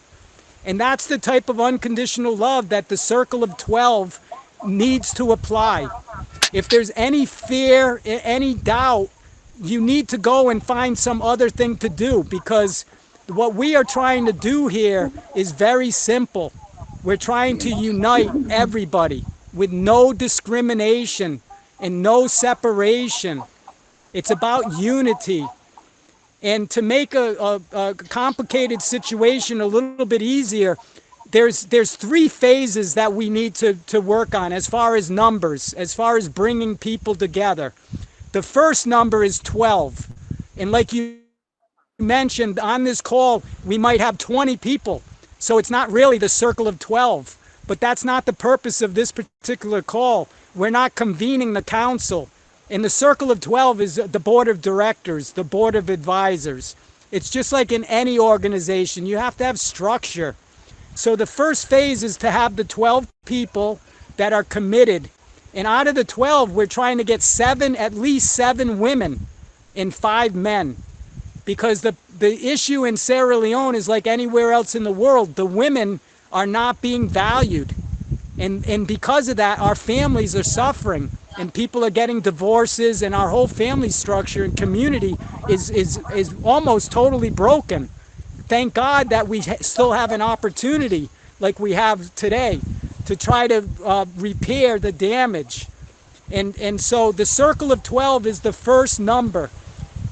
And that's the type of unconditional love that the Circle of 12 needs to apply. If there's any fear, any doubt, you need to go and find some other thing to do, because what we are trying to do here is very simple. We're trying to unite everybody with no discrimination and no separation. It's about unity. And to make a complicated situation a little bit easier, there's three phases that we need to work on as far as numbers, as far as bringing people together. The first number is 12. And like you mentioned, on this call, we might have 20 people. So it's not really the Circle of 12. But that's not the purpose of this particular call. We're not convening the council. And the Circle of 12 is the board of directors, the board of advisors. It's just like in any organization. You have to have structure. So the first phase is to have the 12 people that are committed. And out of the 12, we're trying to get at least seven women and 5 men. Because the issue in Sierra Leone is like anywhere else in the world. The women are not being valued. And because of that, our families are suffering. And people are getting divorces, and our whole family structure and community is almost totally broken. Thank God that we still have an opportunity like we have today to try to repair the damage. And so the Circle of 12 is the first number.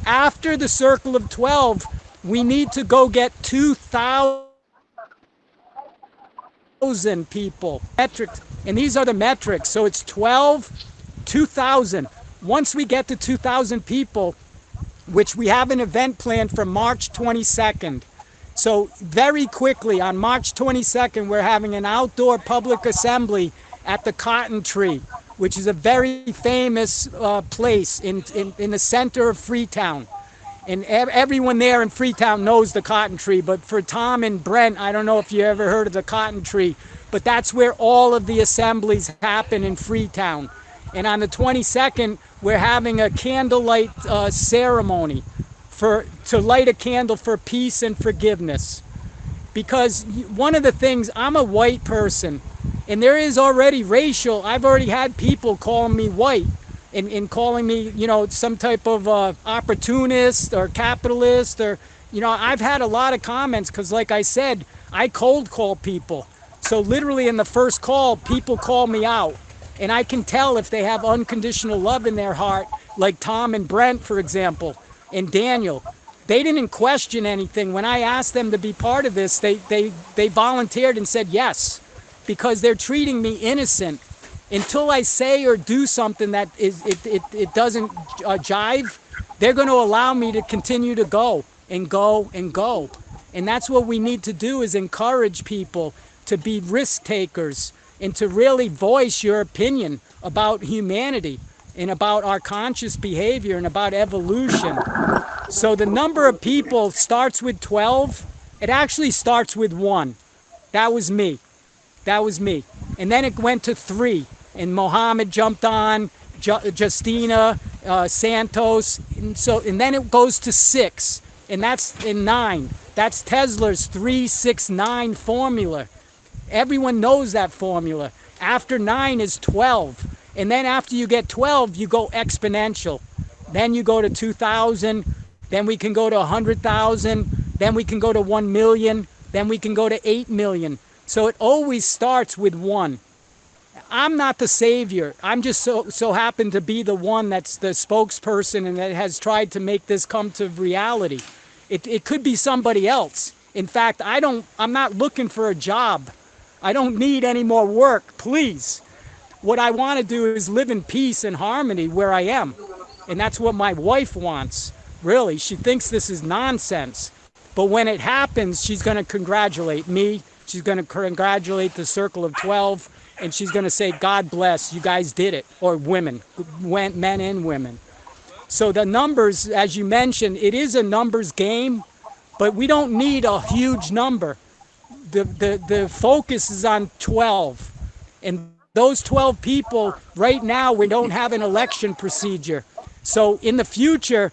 After the Circle of 12, we need to go get 2,000 people. Metrics, and these are the metrics. So it's 12, 2,000. Once we get to 2,000 people, which we have an event planned for March 22nd. So very quickly on March 22nd, we're having an outdoor public assembly at the Cotton Tree, which is a very famous place in the center of Freetown. And everyone there in Freetown knows the Cotton Tree, but for Tom and Brent, I don't know if you ever heard of the Cotton Tree, but that's where all of the assemblies happen in Freetown. And on the 22nd, we're having a candlelight ceremony to light a candle for peace and forgiveness. Because one of the things, I'm a white person, and there is already I've already had people calling me white and calling me, some type of opportunist or capitalist, or, I've had a lot of comments because, like I said, I cold call people. So literally in the first call, people call me out. And I can tell if they have unconditional love in their heart, like Tom and Brent, for example, and Daniel. They didn't question anything. When I asked them to be part of this, they volunteered and said yes, because they're treating me innocent. Until I say or do something that it doesn't jive, they're going to allow me to continue to go and go and go. And that's what we need to do, is encourage people to be risk takers and to really voice your opinion about humanity and about our conscious behavior and about evolution. So the number of people starts with 12. It actually starts with 1. That was me. And then it went to 3. And Mohammed jumped on, Justina, Santos. And then it goes to 6. And that's in 9. That's Tesla's 3-6-9 formula. Everyone knows that formula. After 9 is 12. And then after you get 12, you go exponential. Then you go to 2,000. Then we can go to 100,000. Then we can go to 1 million. Then we can go to 8 million. So it always starts with 1. I'm not the savior. I'm just so happen to be the one that's the spokesperson and that has tried to make this come to reality. It could be somebody else. In fact, I'm not looking for a job. I don't need any more work, please. What I want to do is live in peace and harmony where I am. And that's what my wife wants, really. She thinks this is nonsense. But when it happens, she's going to congratulate me. She's going to congratulate the Circle of 12. And she's going to say, God bless, you guys did it. Or women, men and women. So the numbers, as you mentioned, it is a numbers game. But we don't need a huge number. The focus is on 12. And those 12 people, right now, we don't have an election procedure. So in the future,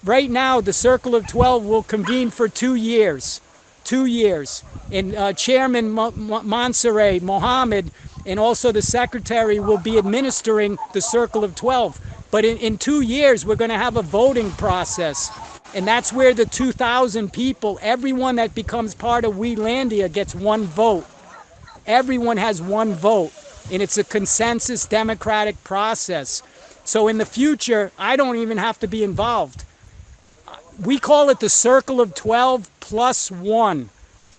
right now, the Circle of 12 will convene for 2 years. 2 years. And Chairman Mansoure Mohammed and also the secretary will be administering the Circle of 12. But in 2 years, we're going to have a voting process. And that's where the 2,000 people, everyone that becomes part of Welandia gets one vote. Everyone has one vote. And it's a consensus democratic process. So in the future, I don't even have to be involved. We call it the Circle of 12 plus one.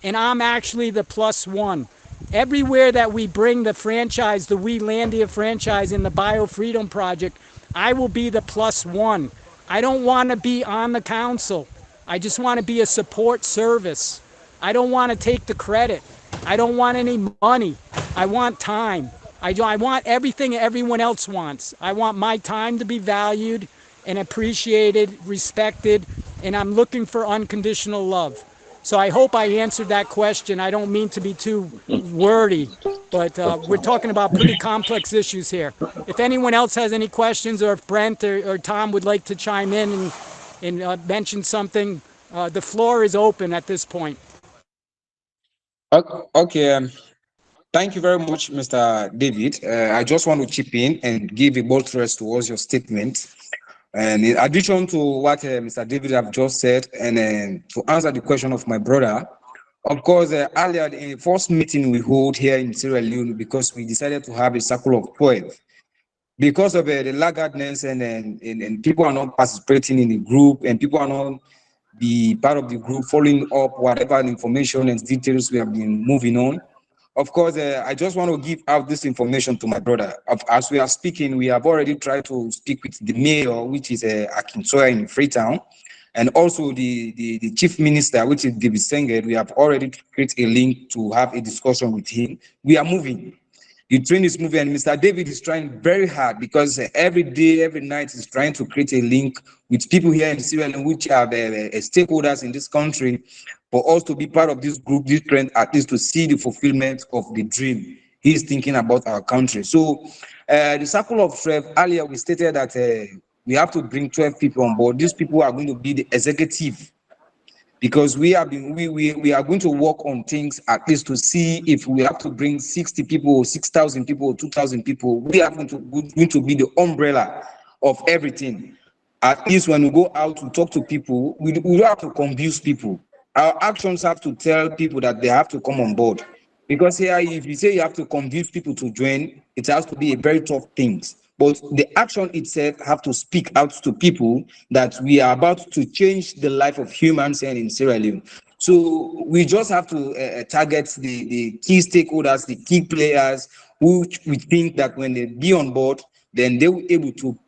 And I'm actually the plus one. Everywhere that we bring the franchise, the Welandia franchise in the Biofreedom Project, I will be the plus one. I don't want to be on the council. I just want to be a support service. I don't want to take the credit. I don't want any money. I want time. I want everything everyone else wants. I want my time to be valued and appreciated, respected, and I'm looking for unconditional love. So I hope I answered that question. I don't mean to be too wordy, but we're talking about pretty complex issues here. If anyone else has any questions, or if Brent or Tom would like to chime in and mention something, the floor is open at this point. Okay. Thank you very much, Mr. David. I just want to chip in and give a buttress towards your statement. And in addition to what Mr. David have just said, and to answer the question of my brother, of course, earlier in the first meeting we hold here in Sierra Leone, because we decided to have a circle of 12, because of the laggardness and people are not participating in the group, and people are not be part of the group, following up whatever information and details we have been moving on. Of course, I just want to give out this information to my brother. As we are speaking, we have already tried to speak with the mayor, which is Akintoya in Freetown, and also the chief minister, which is David Senget. We have already created a link to have a discussion with him. We are moving. The train is moving, and Mr. David is trying very hard, because every day, every night, he's trying to create a link with people here in Sierra Leone, which are stakeholders in this country, for us to be part of this group, this trend, at least to see the fulfillment of the dream he's thinking about our country. So the Circle of 12, earlier we stated that we have to bring 12 people on board. These people are going to be the executive, because we are going to work on things, at least to see if we have to bring 60 people or 6,000 people or 2,000 people. We are going to be the umbrella of everything. At least when we go out to talk to people, we don't have to confuse people. Our actions have to tell people that they have to come on board. Because here, if you say you have to convince people to join, it has to be a very tough thing. But the action itself have to speak out to people that we are about to change the life of humans here in Sierra Leone. So we just have to target the key stakeholders, the key players, who we think that when they be on board, then they will be able to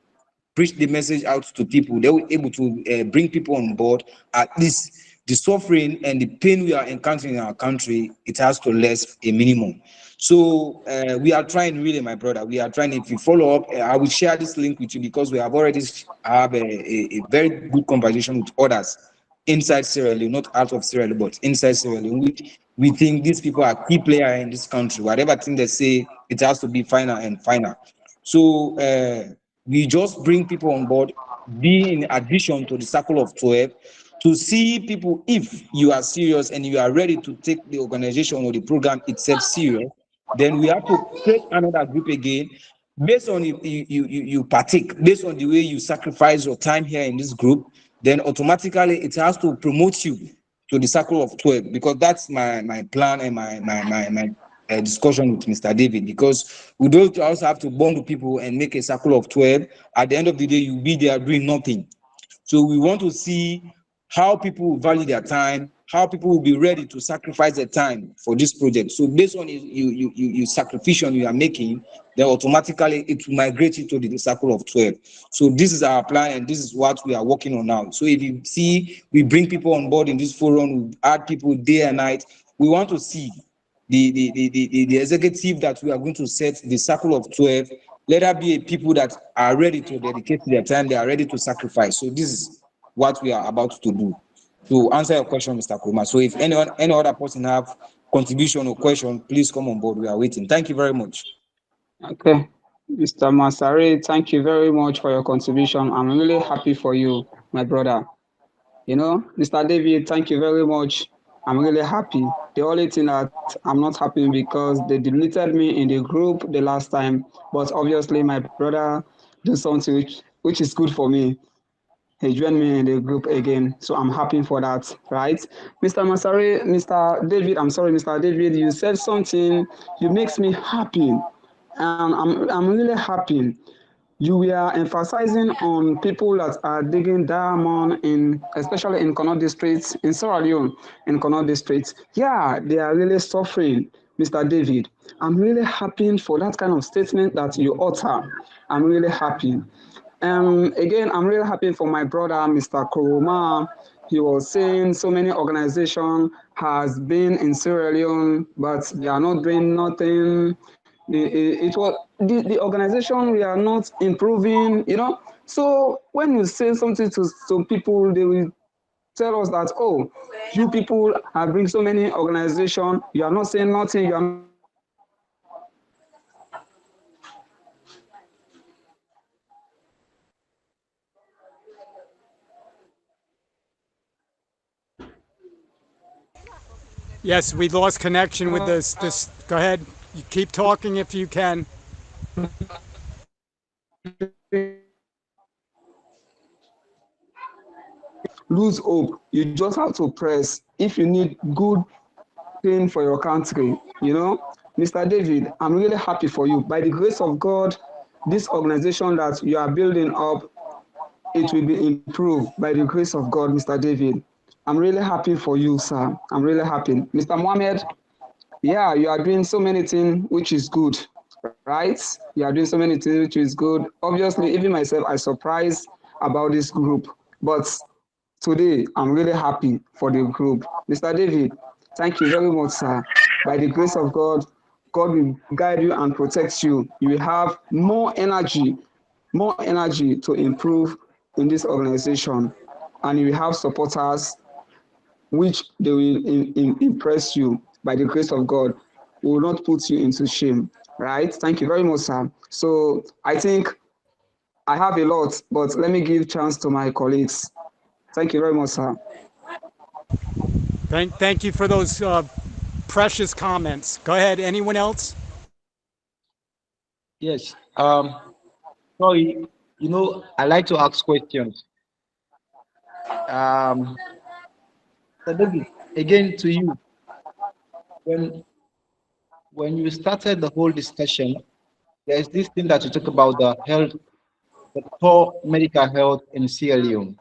preach the message out to people. They will be able to bring people on board. At least the suffering and the pain we are encountering in our country, it has to less a minimum. So we are trying, really, my brother. We are trying. If you follow up, I will share this link with you, because we have already have a very good conversation with others inside Sierra Leone, not out of Sierra Leone, but inside Sierra Leone. We think these people are key players in this country. Whatever thing they say, it has to be final and final. So we just bring people on board, be in addition to the Circle of 12, to see people, if you are serious and you are ready to take the organization or the program itself serious, then we have to create another group again, based on you partake, based on the way you sacrifice your time here in this group, then automatically it has to promote you to the Circle of 12, because that's my plan and my discussion with Mr. David, because we don't also have to bond with people and make a Circle of 12. At the end of the day, you'll be there doing nothing. So we want to see how people will value their time, how people will be ready to sacrifice their time for this project. So based on you sacrifice you are making, then automatically it will migrate you to the Circle of 12. So this is our plan, and this is what we are working on now. So if you see, we bring people on board in this forum, we add people day and night. We want to see the executive that we are going to set, the Circle of 12. Let there be a people that are ready to dedicate their time, they are ready to sacrifice. So this is what we are about to do. To answer your question, Mr. Kuruma. So if any other person have contribution or question, please come on board. We are waiting. Thank you very much. Okay. Mr. Masari, thank you very much for your contribution. I'm really happy for you, my brother. You know, Mr. David, thank you very much I'm really happy. The only thing that I'm not happy because they deleted me in the group the last time, but obviously my brother do something which is good for me. He joined me in the group again, so I'm happy for that, right? Mr. Masari, Mr. David, I'm sorry, Mr. David, you said something, you makes me happy, and I'm really happy. You were emphasizing on people that are digging diamond in, especially in Connaught district, in Sierra Leone, in Connaught district. Yeah, they are really suffering, Mr. David. I'm really happy for that kind of statement that you utter. I'm really happy. Again, I'm really happy for my brother, Mr. Kuruma. He was saying so many organizations has been in Sierra Leone, but they are not doing nothing. It was the organization we are not improving, you know. So when you say something to some people, they will tell us that, oh, you people have bring so many organizations, you are not saying nothing, you are not doing nothing. But I am really happy for the organization that you are building up. Yes, we lost connection with this. Go ahead. You keep talking if you can. lose hope. You just have to press. If you need good thing for your country, you know, Mr. David, I'm really happy for you. By the grace of God, this organization that you are building up, it will be improved by the grace of God, Mr. David. I'm really happy for you, sir. I'm really happy. Mr. Mohammed, yeah, you are doing so many things which is good, right? You are doing so many things which is good. Obviously, even myself, I surprised about this group. But today, I'm really happy for the group. Mr. David, thank you very much, sir. By the grace of God, God will guide you and protect you. You will have more energy to improve in this organization. And you will have supporters which they will impress you by the grace of God, will not put you into shame. Right? Thank you very much, sir. So I think I have a lot, but let me give chance to my colleagues. Thank you very much, sir. Thank you for those precious comments. Go ahead. Anyone else? Yes. Sorry, I like to ask questions. Um, so David, again to you. When when you started the whole discussion, there's this thing that you talk about the health, the poor medical health in Sierra Leone.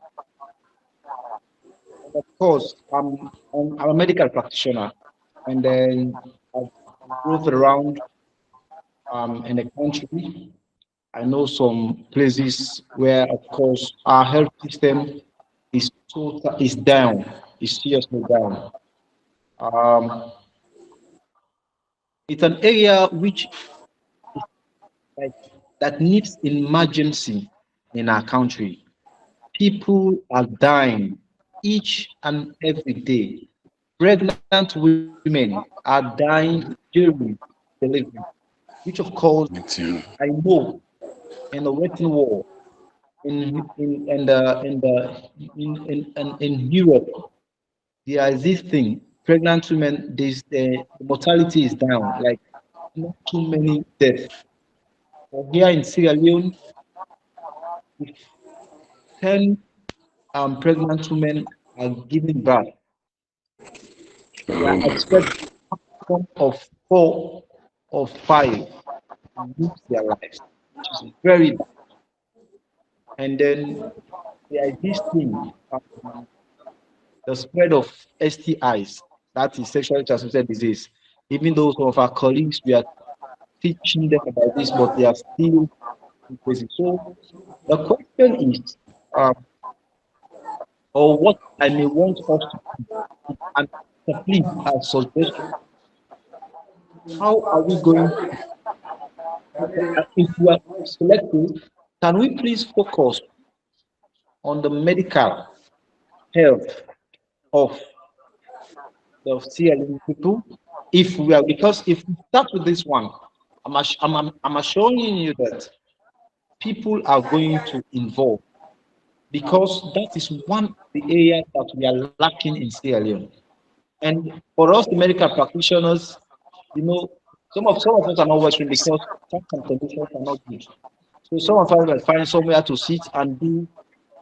And of course, I'm a medical practitioner, and then I've moved around in the country. I know some places where, of course, our health system is down, is seriously down. Um, it's an area which is like that needs emergency in our country. People are dying each and every day. Pregnant women are dying during delivery, which of course I know in the Western world, in Europe, there is this thing. Pregnant women, the mortality is down, like not too many deaths. But here in Sierra Leone, if 10 pregnant women are giving birth, they are expecting of 4 or 5 to lose their lives, which is very bad. And then there is this thing, the spread of STIs, that is sexually transmitted disease. Even though some of our colleagues, we are teaching them about this, but they are still crazy. So the question is, um, or what I may want us to do, and please, as suggestion, how are we going if we are selected, can we please focus on the medical health of the CLM people? If we are, because if we start with this one, I'm assuring you that people are going to involve because that is one of the areas that we are lacking in Sierra Leone. And for us, the medical practitioners, you know, some of us are not working because tax and conditions are not good. So some of us will find somewhere to sit and do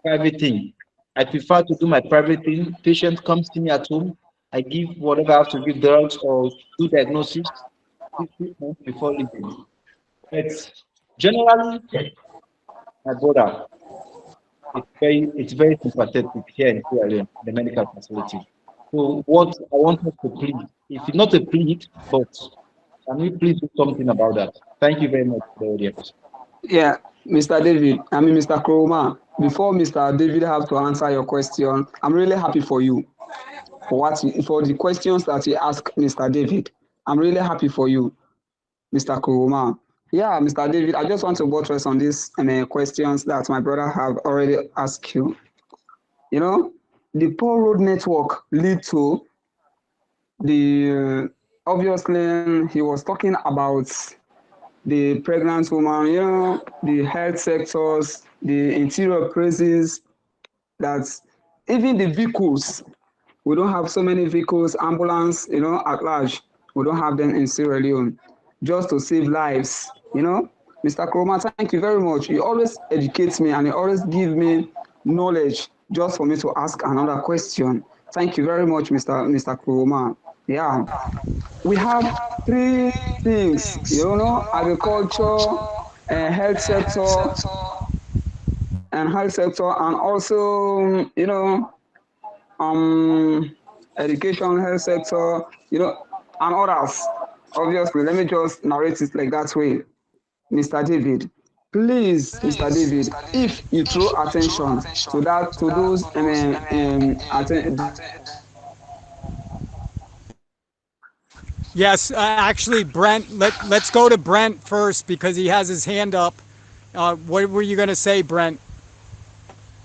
private thing. I prefer to do my private thing. Patient comes to me at home. I give whatever I have to give drugs or do diagnosis 6 months before leaving. But generally, my brother, it's very sympathetic here in Sierra Leone, the medical facility. So what I want us to plead, if it's not a plead, but can we please do something about that? Thank you very much for the audience. Yeah, Mr. Kroma, before Mr. David have to answer your question, I'm really happy for you for the questions that you asked Mr. David. I'm really happy for you, Mr. Kroma. Yeah, Mr. David, I just want to buttress on these questions that my brother have already asked you. You know, the poor road network lead to the obviously he was talking about the pregnant woman, the health sectors, the interior crisis, that even the vehicles, we don't have so many vehicles, ambulance, at large. We don't have them in Sierra Leone just to save lives, Mr. Kroma, thank you very much. You always educate me and you always give me knowledge just for me to ask another question. Thank you very much, Mr. Kroma. Yeah, we have three things, agriculture, health sector, and also, education, health sector, and others. Obviously, let me just narrate it like that way. Mr. David, please, Mr. David, if you throw attention to those Yes, actually, Brent. Let's go to Brent first because he has his hand up. What were you going to say, Brent?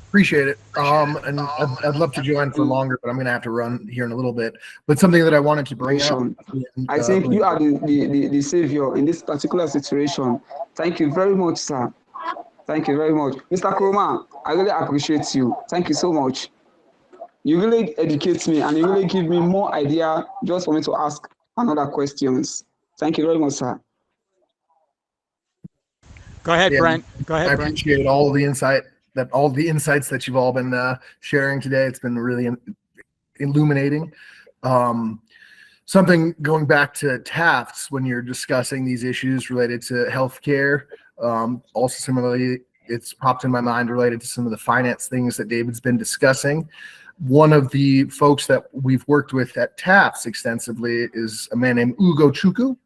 Appreciate it. And I'd love to join for longer, but I'm going to have to run here in a little bit. But something that I wanted to bring up. I think you are the savior in this particular situation. Thank you very much, sir. Thank you very much. Mr. Kroma, I really appreciate you. Thank you so much. You really educate me and you really give me more idea just for me to ask another questions. Thank you very much, sir. Go ahead, Brent. Go ahead, I Brent. appreciate all the insights that you've all been sharing today. It's been really illuminating. Something going back to Taft's when you're discussing these issues related to healthcare. Also, similarly, it's popped in my mind related to some of the finance things that David's been discussing. One of the folks that we've worked with at Taft's extensively is a man named Ugo Chukwu.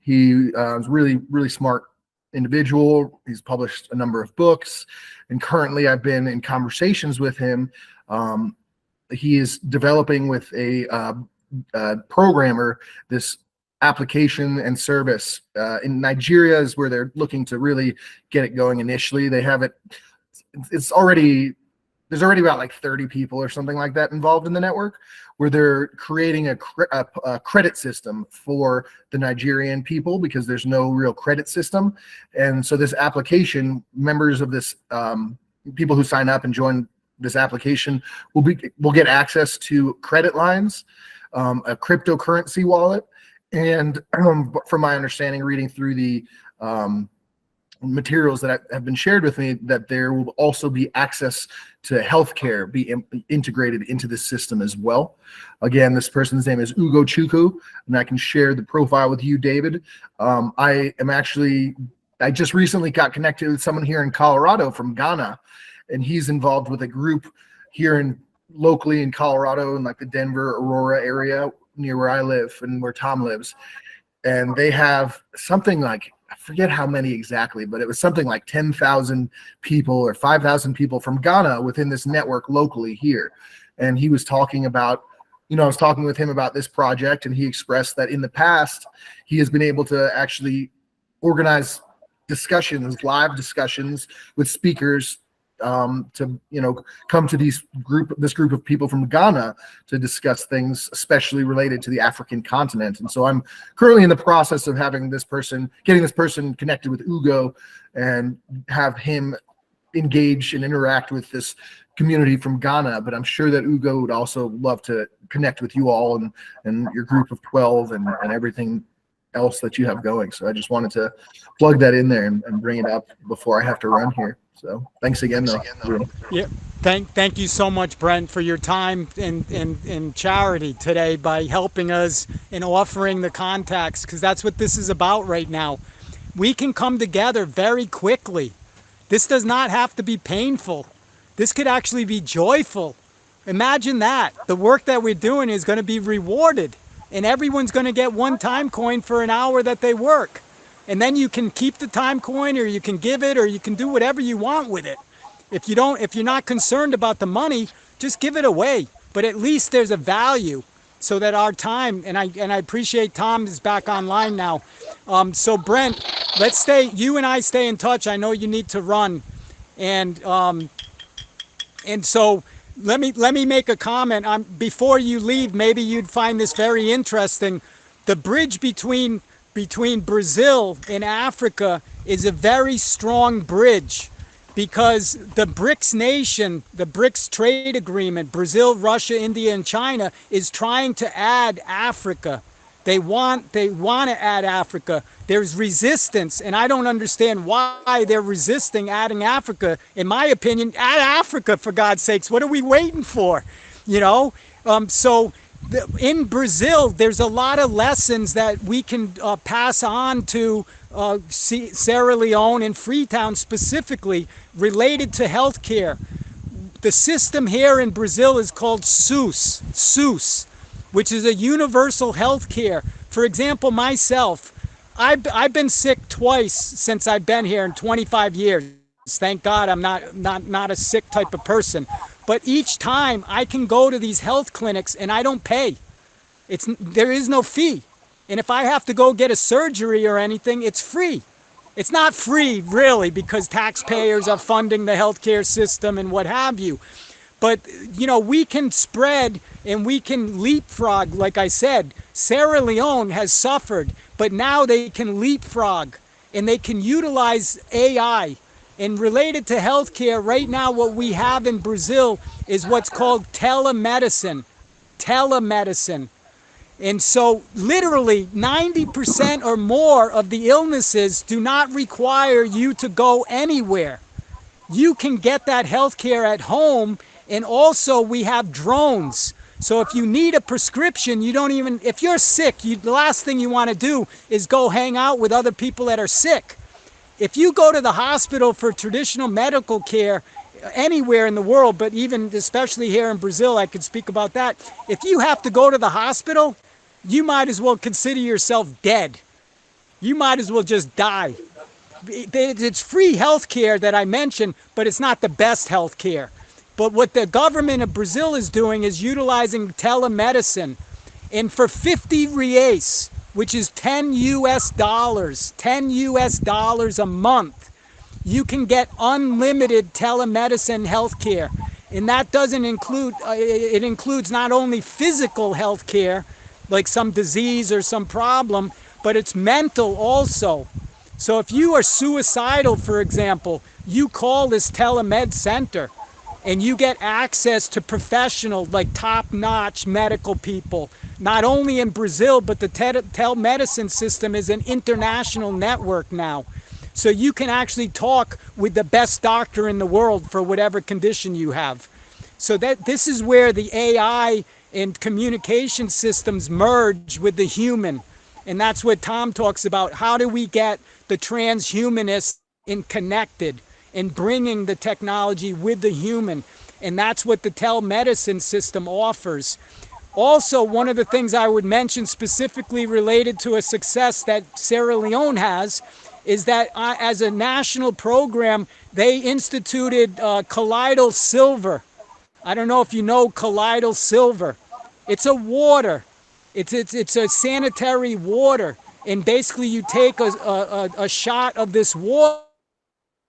He is really, really smart individual. He's published a number of books, and currently I've been in conversations with him. He is developing with a programmer this application and service in Nigeria is where they're looking to really get it going initially. They have it. There's already about like 30 people or something like that involved in the network, where they're creating a credit system for the Nigerian people because there's no real credit system. And so this application, members of this, people who sign up and join this application will get access to credit lines, a cryptocurrency wallet, and from my understanding, reading through the materials that have been shared with me, that there will also be access to healthcare be integrated into this system as well. Again, this person's name is Ugo Chukwu, and I can share the profile with you, David. I just recently got connected with someone here in Colorado from Ghana, and he's involved with a group here locally in Colorado in like the Denver, Aurora area near where I live and where Tom lives. And they have something like, I forget how many exactly, but it was something like 10,000 people or 5,000 people from Ghana within this network locally here. And he was talking about, I was talking with him about this project, and he expressed that in the past, he has been able to actually organize discussions, live discussions with speakers to come to this group of people from Ghana to discuss things especially related to the African continent. And so I'm currently in the process of getting this person connected with Ugo and have him engage and interact with this community from Ghana, but I'm sure that Ugo would also love to connect with you all and your group of 12 and everything else that you have going. So I just wanted to plug that in there and bring it up before I have to run here. So thanks again, though. Yeah. Thank you so much, Brent, for your time and charity today by helping us and offering the contacts, because that's what this is about right now. We can come together very quickly. This does not have to be painful. This could actually be joyful. Imagine that. The work that we're doing is going to be rewarded, and everyone's going to get one time coin for an hour that they work. And then you can keep the time coin, or you can give it, or you can do whatever you want with it. If you're not concerned about the money, just give it away. But at least there's a value, so that our time, and I appreciate Tom is back online now. So Brent, you and I stay in touch. I know you need to run, and so let me make a comment. Before you leave, maybe you'd find this very interesting. The bridge between Brazil and Africa is a very strong bridge, because the BRICS nation, the BRICS trade agreement, Brazil, Russia, India, and China, is trying to add Africa. They want to add Africa. There's resistance, and I don't understand why they're resisting adding Africa. In my opinion, add Africa, for God's sakes. What are we waiting for? In Brazil, there's a lot of lessons that we can pass on to Sierra Leone and Freetown specifically related to healthcare. The system here in Brazil is called SUS, which is a universal health care. For example, myself, I've been sick twice since I've been here in 25 years. Thank God I'm not a sick type of person. But each time I can go to these health clinics and I don't pay. There is no fee. And if I have to go get a surgery or anything, it's free. It's not free, really, because taxpayers are funding the healthcare system and what have you. But, we can spread and we can leapfrog. Like I said, Sierra Leone has suffered, but now they can leapfrog and they can utilize AI. And related to healthcare, right now what we have in Brazil is what's called telemedicine. And so literally 90% or more of the illnesses do not require you to go anywhere. You can get that healthcare at home. And also we have drones. So if you need a prescription, if you're sick, the last thing you want to do is go hang out with other people that are sick. If you go to the hospital for traditional medical care anywhere in the world, but even especially here in Brazil, I could speak about that. If you have to go to the hospital, you might as well consider yourself dead. You might as well just die. It's free health care that I mentioned, but it's not the best health care. But what the government of Brazil is doing is utilizing telemedicine. And for 50 reais, which is $10 US a month, you can get unlimited telemedicine health care. And that doesn't include, it includes not only physical health care, like some disease or some problem, but it's mental also. So if you are suicidal, for example, you call this telemed center and you get access to professional, like top-notch medical people, not only in Brazil, but the telemedicine system is an international network now. So you can actually talk with the best doctor in the world for whatever condition you have. So this is where the AI and communication systems merge with the human. And that's what Tom talks about. How do we get the transhumanists connected and bringing the technology with the human? And that's what the telemedicine system offers. Also, one of the things I would mention specifically related to a success that Sierra Leone has is that as a national program, they instituted colloidal silver. I don't know if you know colloidal silver. It's a water. It's a sanitary water. And basically you take a shot of this water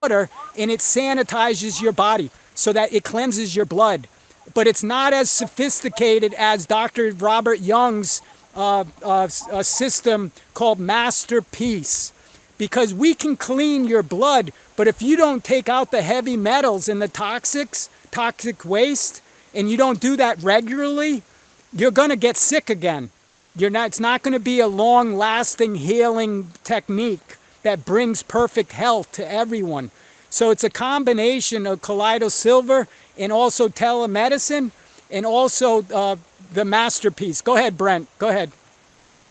and it sanitizes your body so that it cleanses your blood. But it's not as sophisticated as Dr. Robert Young's system called Masterpiece, because we can clean your blood, but if you don't take out the heavy metals and the toxic waste, and you don't do that regularly, you're going to get sick again. It's not going to be a long lasting healing technique that brings perfect health to everyone. So it's a combination of colloidal silver and also telemedicine and also the masterpiece. Go ahead, Brent. Go ahead.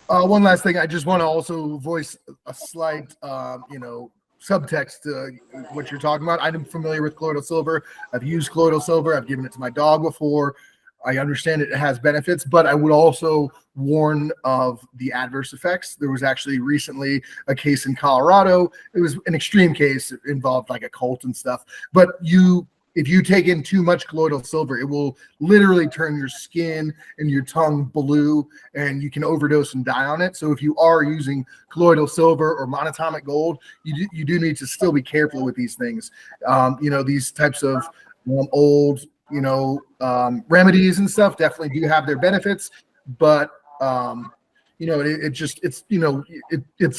One last thing, I just want to also voice a slight, subtext to what you're talking about. I'm familiar with colloidal silver. I've used colloidal silver. I've given it to my dog before. I understand it has benefits, but I would also warn of the adverse effects. There was actually recently a case in Colorado. It was an extreme case. It involved like a cult and stuff. But if you take in too much colloidal silver, it will literally turn your skin and your tongue blue, and you can overdose and die on it. So if you are using colloidal silver or monatomic gold, you do need to still be careful with these things. These types of old remedies and stuff definitely do have their benefits, but it's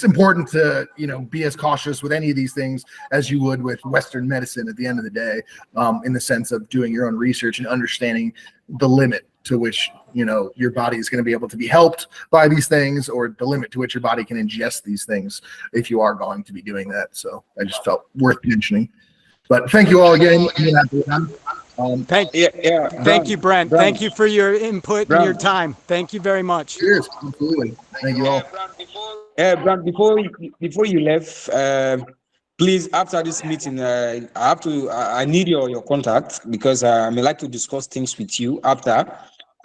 important to be as cautious with any of these things as you would with Western medicine at the end of the day, in the sense of doing your own research and understanding the limit to which your body is going to be able to be helped by these things, or the limit to which your body can ingest these things if you are going to be doing that. So I just felt worth mentioning. But thank you all again. Thank you, Brent. Thank you for your input and your time. Thank you very much. Cheers. Absolutely. Thank you all. Brand, before you left, please, after this meeting, I need your contact, because I may like to discuss things with you after.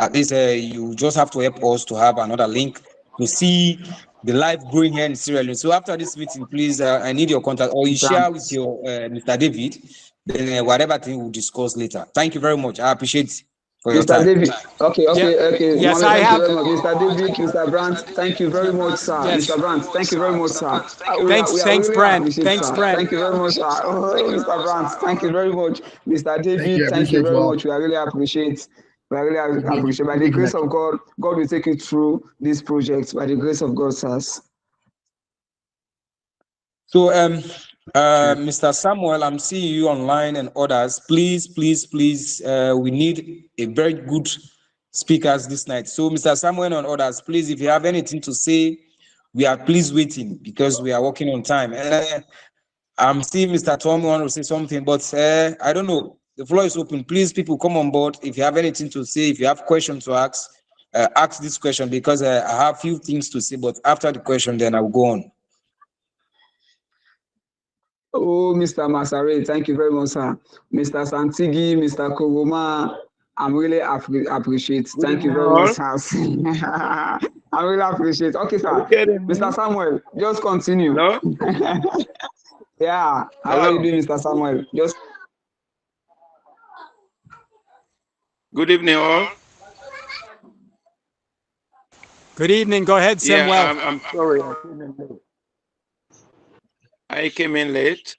At least you just have to help us to have another link to see the life growing here in Sierra Leone. So after this meeting, please, I need your contact, or you share with your Mr. David. Then whatever thing we'll discuss later. Thank you very much. I appreciate for your Mr. time. David. Okay. Yes, Mohammed, I thank you have. very much. Mr. David, Mr. Brandt, thank you very much, sir. Yes. Mr. Brandt, thank you very much, sir. Thanks, Really Brent. appreciate, Thanks, sir. Brent. Thank you very much, sir. Mr. Brandt, thank you very much. Mr. Thank you. David, I thank you appreciate you very all. much. We really appreciate. We really appreciate. By the Good grace connection. of God, God will take you through this project. By the grace of God, sirs. So, Mr. Samuel, I'm seeing you online, and others. Please, we need a very good speakers this night. So, Mr. Samuel and others, please, if you have anything to say, we are please waiting, because we are working on time. I'm seeing Mr. Tom want to say something, but I don't know. The floor is open. Please, people, come on board. If you have anything to say, if you have questions to ask this question, because I have few things to say, but after the question, then I'll go on. Oh, Mr. Masare, thank you very much, sir. Mr. Santigi, Mr. Kogoma, I'm really appreciate. Thank you very much, sir. I really appreciate. Okay, sir. Mr. Samuel, just continue. Hello? Yeah. How are you doing, Mr. Samuel? Just Good evening, all. Good evening. Go ahead, Samuel. Yeah, I'm sorry. I came in late.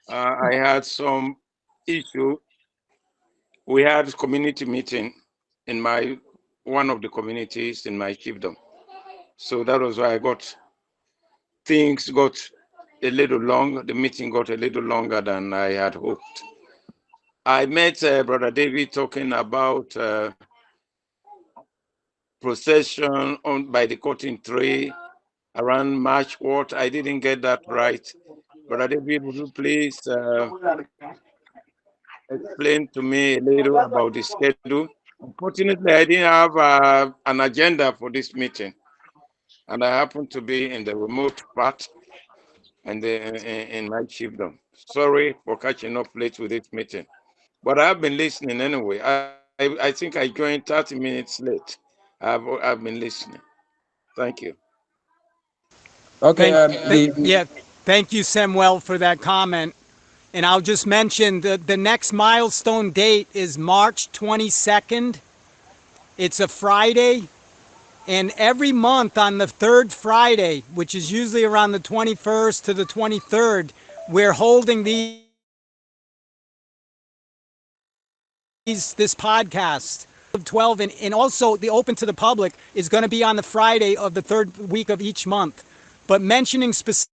I had some issue. We had a community meeting in one of the communities in my chiefdom. So that was why things got a little long. The meeting got a little longer than I had hoped. I met Brother David talking about procession by the cotton tree around March what? I didn't get that right. Brother David, would you please explain to me a little about the schedule? Unfortunately, I didn't have an agenda for this meeting, and I happened to be in the remote part and in my chiefdom. Sorry for catching up late with this meeting, but I've been listening anyway. I think I joined 30 minutes late. I've been listening. Thank you. Okay. Thank you, Samuel, for that comment. And I'll just mention the next milestone date is March 22nd. It's a Friday. And every month on the third Friday, which is usually around the 21st to the 23rd, we're holding this podcast of 12, and also the open to the public is going to be on the Friday of the third week of each month. but mentioning specific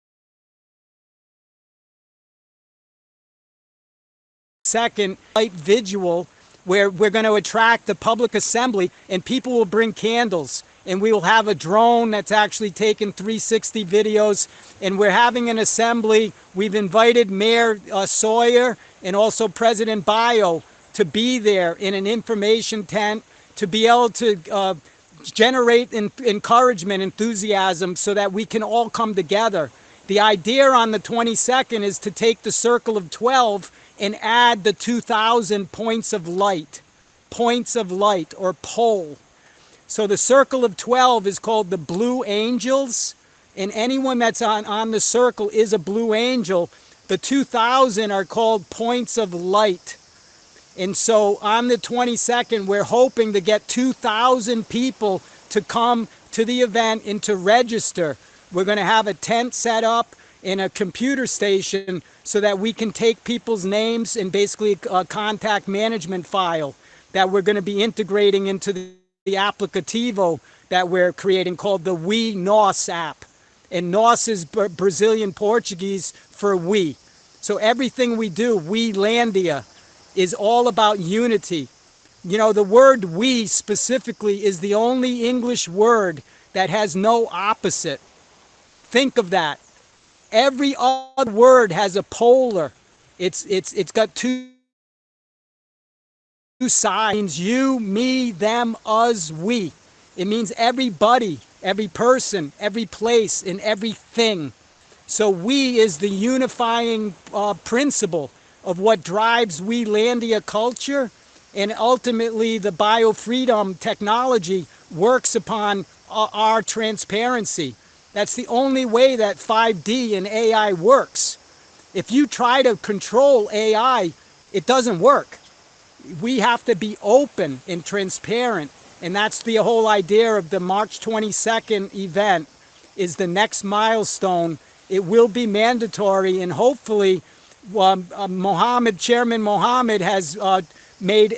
second light visual where we're going to attract the public assembly and people will bring candles and we will have a drone that's actually taking 360 videos, and we're having an assembly. We've invited Mayor Sawyer and also President Bio to be there in an information tent to be able to generate encouragement, enthusiasm, so that we can all come together. The idea on the 22nd is to take the circle of 12 and add the 2,000 points of light or pole. So the circle of 12 is called the Blue Angels, and anyone that's on the circle is a Blue Angel. The 2,000 are called points of light. And so on the 22nd, we're hoping to get 2,000 people to come to the event and to register. We're going to have a tent set up in a computer station so that we can take people's names and basically a contact management file that we're going to be integrating into the applicativo that we're creating called the We Nós app. And Nós is Brazilian Portuguese for we. So everything we do, We Landia, is all about unity. You know, the word we specifically is the only English word that has no opposite. Think of that. Every other word has a polar. It's got two sides. It means you, me, them, us, we. It means everybody, every person, every place, and everything. So we is the unifying principle of what drives We Landia culture, and ultimately the biofreedom technology works upon our transparency. That's the only way that 5D and AI works. If you try to control AI, it doesn't work. We have to be open and transparent, and that's the whole idea of the March 22nd event, is the next milestone. It will be mandatory, and hopefully Chairman Mohammed has made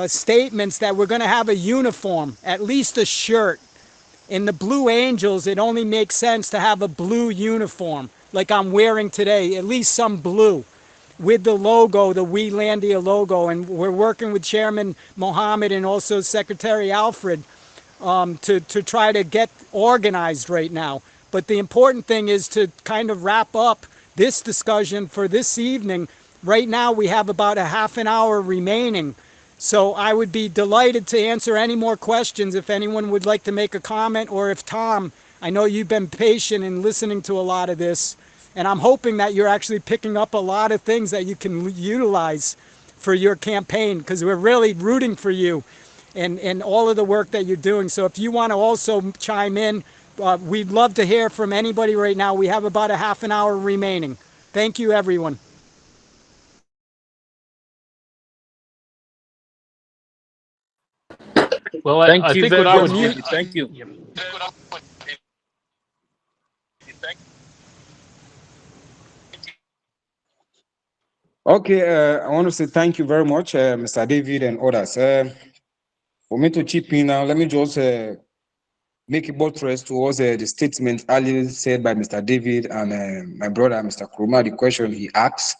statements that we're going to have a uniform, at least a shirt. In the Blue Angels, it only makes sense to have a blue uniform, like I'm wearing today, at least some blue, with the logo, the We Landia logo. And we're working with Chairman Mohammed and also Secretary Alfred to try to get organized right now. But the important thing is to kind of wrap up this discussion for this evening. Right now we have about a half an hour remaining. So I would be delighted to answer any more questions if anyone would like to make a comment, or if Tom, I know you've been patient in listening to a lot of this, and I'm hoping that you're actually picking up a lot of things that you can utilize for your campaign, because we're really rooting for you and all of the work that you're doing. So if you want to also chime in, we'd love to hear from anybody right now. We have about a half an hour remaining. Thank you, everyone. Well, Thank I you think very what I much, would David. Thank you. Yep. Okay, I want to say thank you very much, Mr. David and others. For me to chip in now, let me just make a buttress towards the statement earlier said by Mr. David and my brother, Mr. Kuruma, the question he asked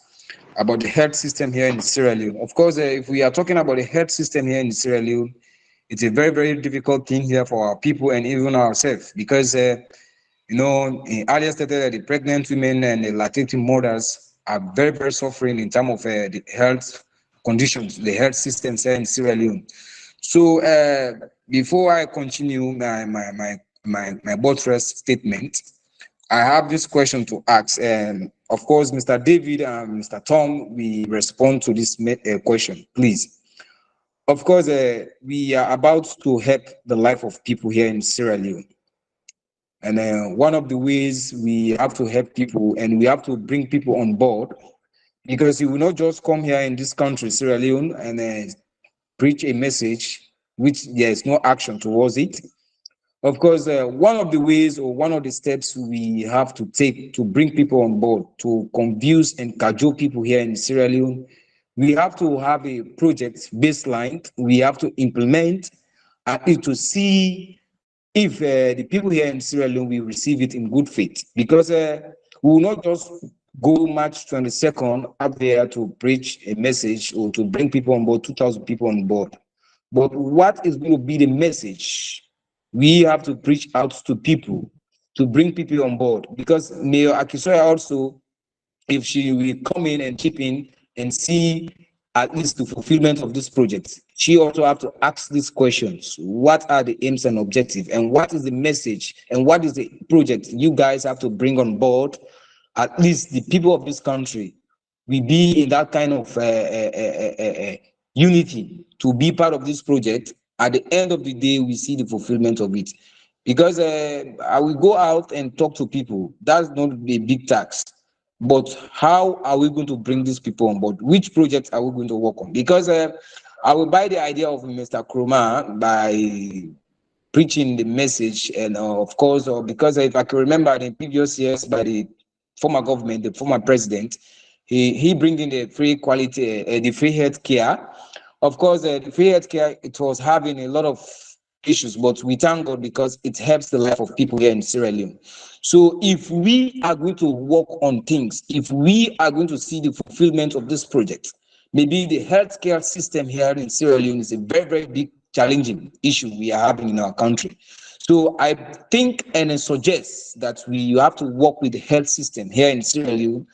about the health system here in Sierra Leone. Of course, if we are talking about the health system here in Sierra Leone, it's a very, very difficult thing here for our people and even ourselves, because you know, earlier stated that the pregnant women and the lactating mothers are very, very suffering in terms of the health conditions, the health systems here in Sierra Leone. So before I continue my buttress statement, I have this question to ask. And of course, Mr. David and Mr. Tom, we respond to this question, please. Of course, we are about to help the life of people here in Sierra Leone. And one of the ways we have to help people, and we have to bring people on board, because you will not just come here in this country, Sierra Leone, and preach a message which there is no action towards it. Of course, one of the ways or one of the steps we have to take to bring people on board, to convince and cajole people here in Sierra Leone, we have to have a project baseline, we have to implement, and to see if the people here in Sierra Leone will receive it in good faith, because we will not just go March 22nd up there to preach a message or to bring people on board, 2,000 people on board. But what is going to be the message? We have to preach out to people to bring people on board, because Mayor Akisoya also, if she will come in and chip in and see at least the fulfillment of this project, she also have to ask these questions. What are the aims and objectives, and what is the message, and what is the project you guys have to bring on board? At least the people of this country will be in that kind of unity to be part of this project. At the end of the day, we see the fulfillment of it. Because I will go out and talk to people. That's not a big tax. But how are we going to bring these people on board? Which projects are we going to work on? Because I will buy the idea of Mr. Kroma by preaching the message, and of course, because if I can remember in previous years by the former government, the former president, he bring in the free quality, the free health care. Of course, the free health care, it was having a lot of issues, but we thank God because it helps the life of people here in Sierra Leone. So if we are going to work on things, if we are going to see the fulfillment of this project, maybe the healthcare system here in Sierra Leone is a very, very big challenging issue we are having in our country. So I think and I suggest that we have to work with the health system here in Sierra Leone.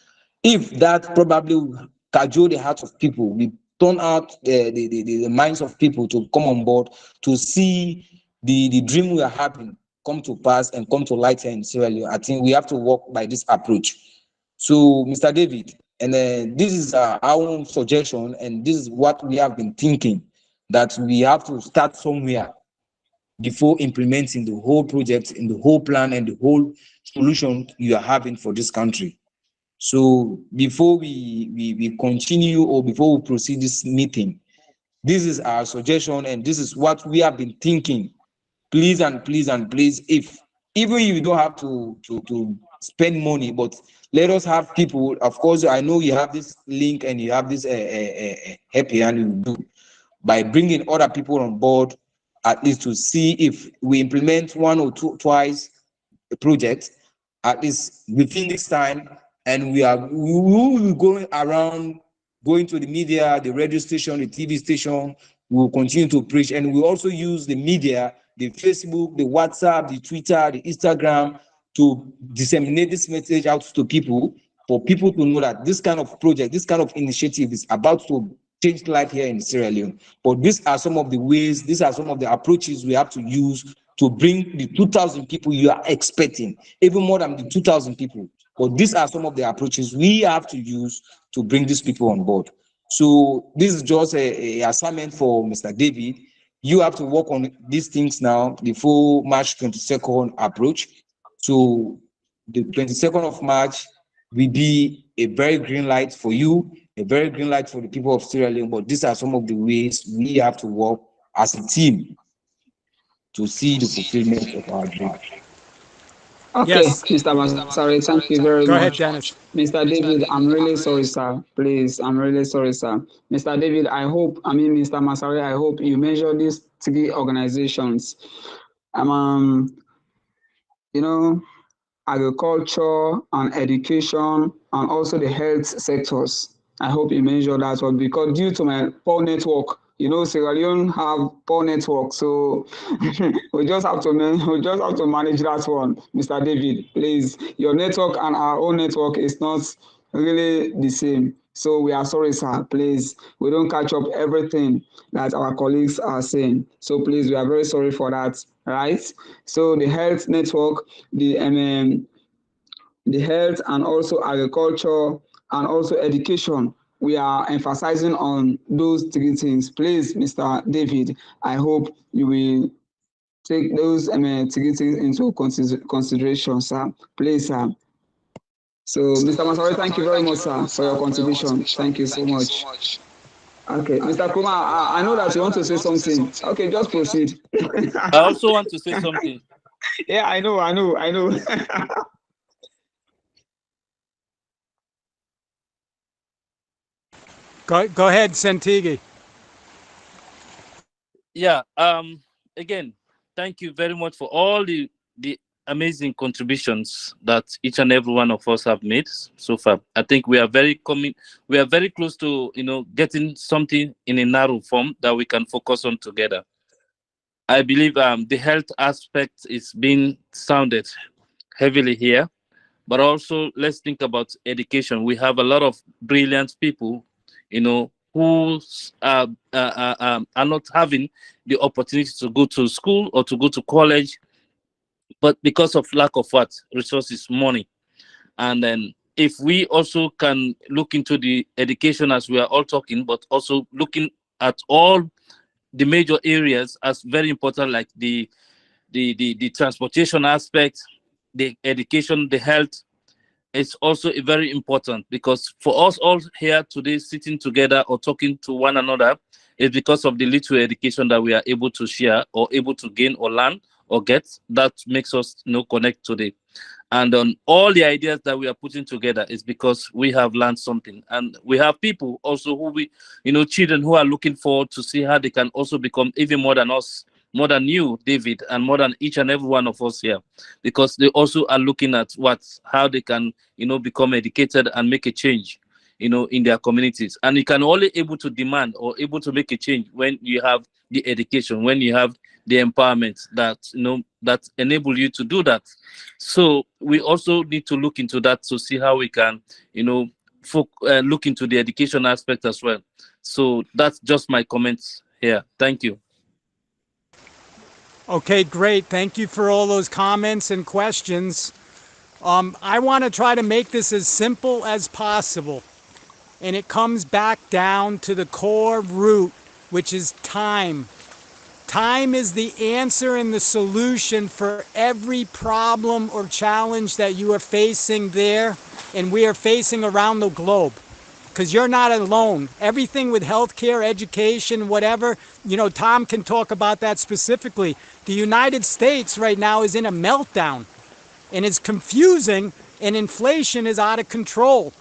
If that probably will cajole the hearts of people, we turn out the minds of people to come on board to see the dream we are having come to pass and come to light here in Sierra Leone. I think we have to work by this approach. So, Mr. David, and this is our own suggestion, and this is what we have been thinking, that we have to start somewhere before implementing the whole project and the whole plan and the whole solution you are having for this country. So before we continue, or before we proceed this meeting, this is our suggestion and this is what we have been thinking. Please and please and please, if even you don't have to spend money, but let us have people. Of course, I know you have this link and you have this happy and you do by bringing other people on board, at least to see if we implement one or two twice a project, at least within this time, and we will be going around, going to the media, the radio station, the TV station. We will continue to preach, and we also use the media, the Facebook, the WhatsApp, the Twitter, the Instagram, to disseminate this message out to people, for people to know that this kind of project, this kind of initiative is about to change life here in Sierra Leone. But these are some of the ways, these are some of the approaches we have to use to bring the 2,000 people you are expecting, even more than the 2,000 people. But these are some of the approaches we have to use to bring these people on board. So this is just a assignment for Mr. David. You have to work on these things now, the full March 22nd approach. So the 22nd of March will be a very green light for you, a very green light for the people of Sierra Leone. But these are some of the ways we have to work as a team to see the fulfillment of our dream. Okay, Yes. Mr. Masari, thank you very Go ahead, much. Dennis. Mr. David, I'm really sorry, sir. Please, I'm really sorry, sir. Mr. David, Mr. Masari, I hope you measure these three organizations. You know, agriculture and education and also the health sectors. I hope you measure that one, because due to my poor network, Sierra Leone have poor network, so we just have to manage that one. Mr. David, please, your network and our own network is not really the same. So we are sorry, sir. Please, we don't catch up everything that our colleagues are saying. So please, we are very sorry for that, right? So the health network, the health and also agriculture and also education, we are emphasizing on those three things. Please, Mr. David, I hope you will take those three things into consideration, sir. Please, sir. So, Mr. Masari, thank you very much, sir, for your contribution. Thank you so much. Okay, Mr. Kuma, I know that you want to say something. Okay, just proceed. I also want to say something. Yeah, I know. Go ahead, Santigi. Yeah. Again, thank you very much for all the amazing contributions that each and every one of us have made so far. I think we are very close to getting something in a narrow form that we can focus on together. I believe the health aspect is being sounded heavily here, but also let's think about education. We have a lot of brilliant people, who are not having the opportunity to go to school or to go to college, but because of lack of what resources, money. And then if we also can look into the education as we are all talking, but also looking at all the major areas as very important, like the transportation aspect, the education, the health, it's also very important, because for us all here today sitting together or talking to one another is because of the little education that we are able to share or able to gain or learn or get, that makes us connect today. And on all the ideas that we are putting together is because we have learned something, and we have people also who children who are looking forward to see how they can also become even more than us, more than you, David, and more than each and every one of us here, because they also are looking at how they can become educated and make a change in their communities. And you can only able to demand or able to make a change when you have the education, when you have the empowerment that enable you to do that. So we also need to look into that to see how we can look into the education aspect as well. So that's just my comments here. Thank you. Okay, great. Thank you for all those comments and questions. I want to try to make this as simple as possible. And it comes back down to the core root, which is time. Time is the answer and the solution for every problem or challenge that you are facing there and we are facing around the globe. Because you're not alone. Everything with healthcare, education, whatever, Tom can talk about that specifically. The United States right now is in a meltdown, and it's confusing, and inflation is out of control.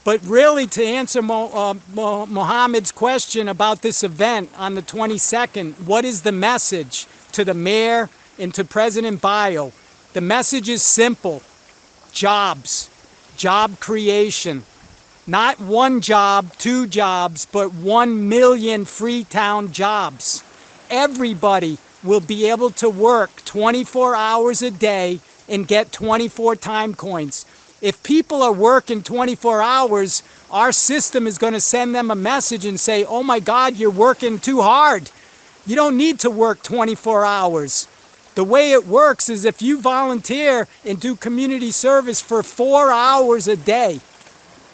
But really, to answer Mohammed's question about this event on the 22nd, what is the message to the mayor and to President Bio? The message is simple: jobs, job creation. Not one job, two jobs, but 1 million Freetown jobs. Everybody will be able to work 24 hours a day and get 24 time coins. If people are working 24 hours, our system is going to send them a message and say, oh my God, you're working too hard. You don't need to work 24 hours. The way it works is if you volunteer and do community service for 4 hours a day,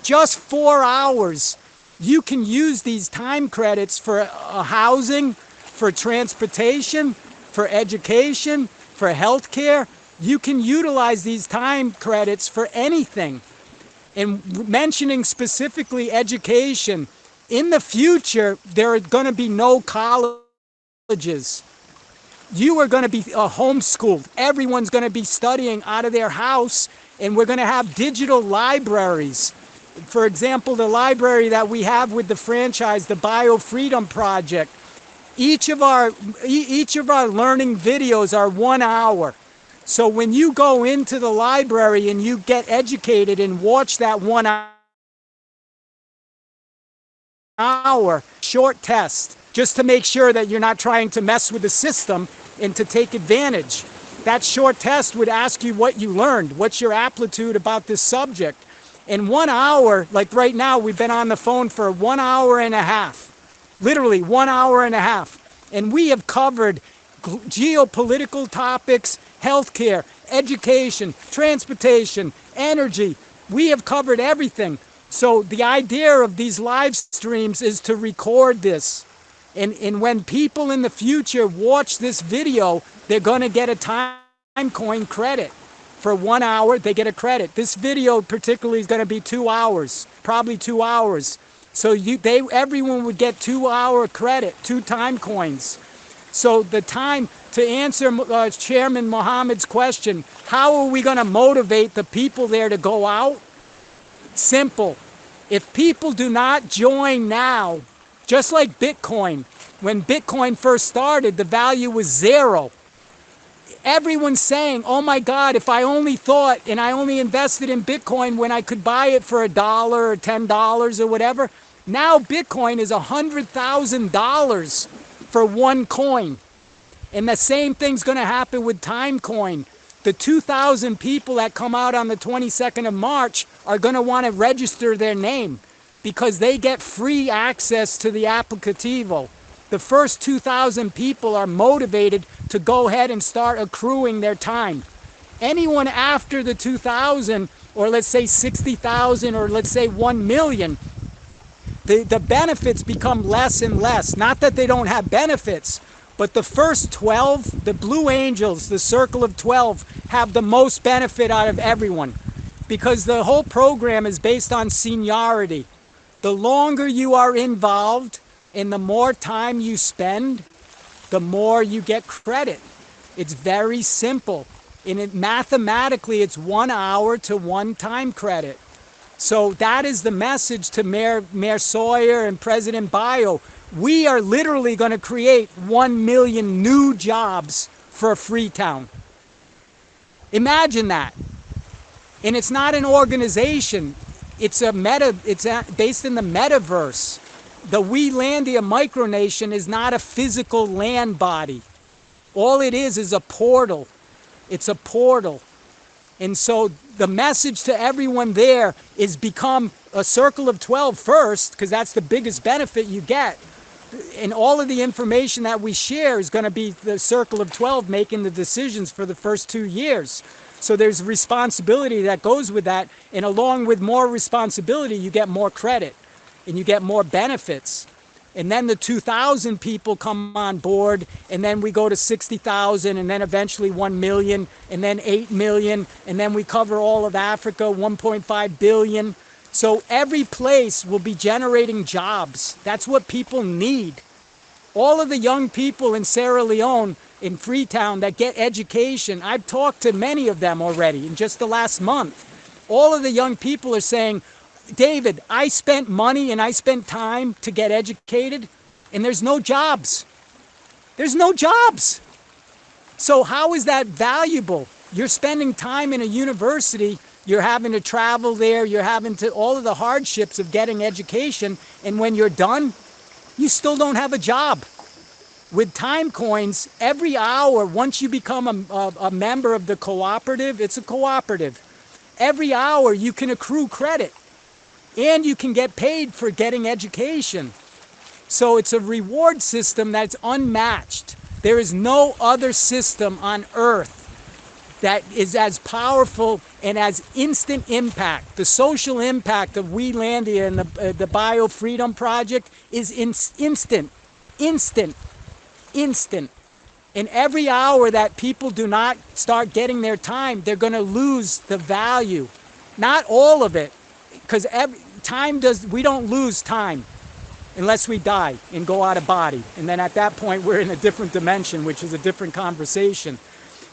just 4 hours, you can use these time credits for housing, for transportation, for education, for healthcare. You can utilize these time credits for anything. And mentioning specifically education, in the future, there are going to be no colleges. You are going to be homeschooled. Everyone's going to be studying out of their house, and we're going to have digital libraries. For example, the library that we have with the franchise, the Bio Freedom Project, each of our learning videos are 1 hour. So when you go into the library and you get educated and watch that 1 hour short test, just to make sure that you're not trying to mess with the system and to take advantage. That short test would ask you what you learned, what's your aptitude about this subject. In 1 hour, like right now, we've been on the phone for 1 hour and a half, literally 1 hour and a half. And we have covered geopolitical topics, healthcare, education, transportation, energy. We have covered everything. So the idea of these live streams is to record this. And when people in the future watch this video, they're going to get a time coin credit. For 1 hour, they get a credit. This video particularly is going to be 2 hours, probably 2 hours. So everyone would get 2 hour credit, 2 time coins. So the time, to answer Chairman Mohammed's question, how are we going to motivate the people there to go out? Simple. If people do not join now, just like Bitcoin, when Bitcoin first started, the value was 0. Everyone's saying, oh my God, if I only thought and I only invested in Bitcoin when I could buy it for $1 or $10 or whatever. Now Bitcoin is $100,000 for one coin. And the same thing's going to happen with Timecoin. The 2,000 people that come out on the 22nd of March are going to want to register their name because they get free access to the applicativo. The first 2,000 people are motivated to go ahead and start accruing their time. Anyone after the 2,000, or let's say 60,000, or let's say 1 million, the benefits become less and less. Not that they don't have benefits, but the first 12, the Blue Angels, the Circle of 12, have the most benefit out of everyone because the whole program is based on seniority. The longer you are involved and the more time you spend, the more you get credit. It's very simple. And mathematically, it's 1 hour to 1 time credit. So that is the message to Mayor Sawyer and President Bayo. We are literally going to create 1 million new jobs for Freetown. Imagine that. And it's not an organization. It's based in the metaverse. The Weelandia micronation is not a physical land body. All it is a portal. It's a portal. And so the message to everyone there is become a circle of 12 first, because that's the biggest benefit you get. And all of the information that we share is going to be the circle of 12 making the decisions for the first 2 years. So there's responsibility that goes with that. And along with more responsibility, you get more credit and you get more benefits. And then the 2,000 people come on board, and then we go to 60,000, and then eventually 1 million, and then 8 million, and then we cover all of Africa, 1.5 billion. So every place will be generating jobs. That's what people need. All of the young people in Sierra Leone, in Freetown, that get education, I've talked to many of them already in just the last month. All of the young people are saying, David, I spent money and I spent time to get educated, and there's no jobs. There's no jobs. So how is that valuable? You're spending time in a university, you're having to travel there, you're having to all of the hardships of getting education, and when you're done, you still don't have a job. With time coins, every hour, once you become a member of the cooperative, it's a cooperative. Every hour you can accrue credit. And you can get paid for getting education. So it's a reward system that's unmatched. There is no other system on earth that is as powerful and as instant impact. The social impact of Weelandia and the Bio Freedom Project is instant. And every hour that people do not start getting their time, they're going to lose the value. Not all of it, because we don't lose time unless we die and go out of body. And then at that point, we're in a different dimension, which is a different conversation.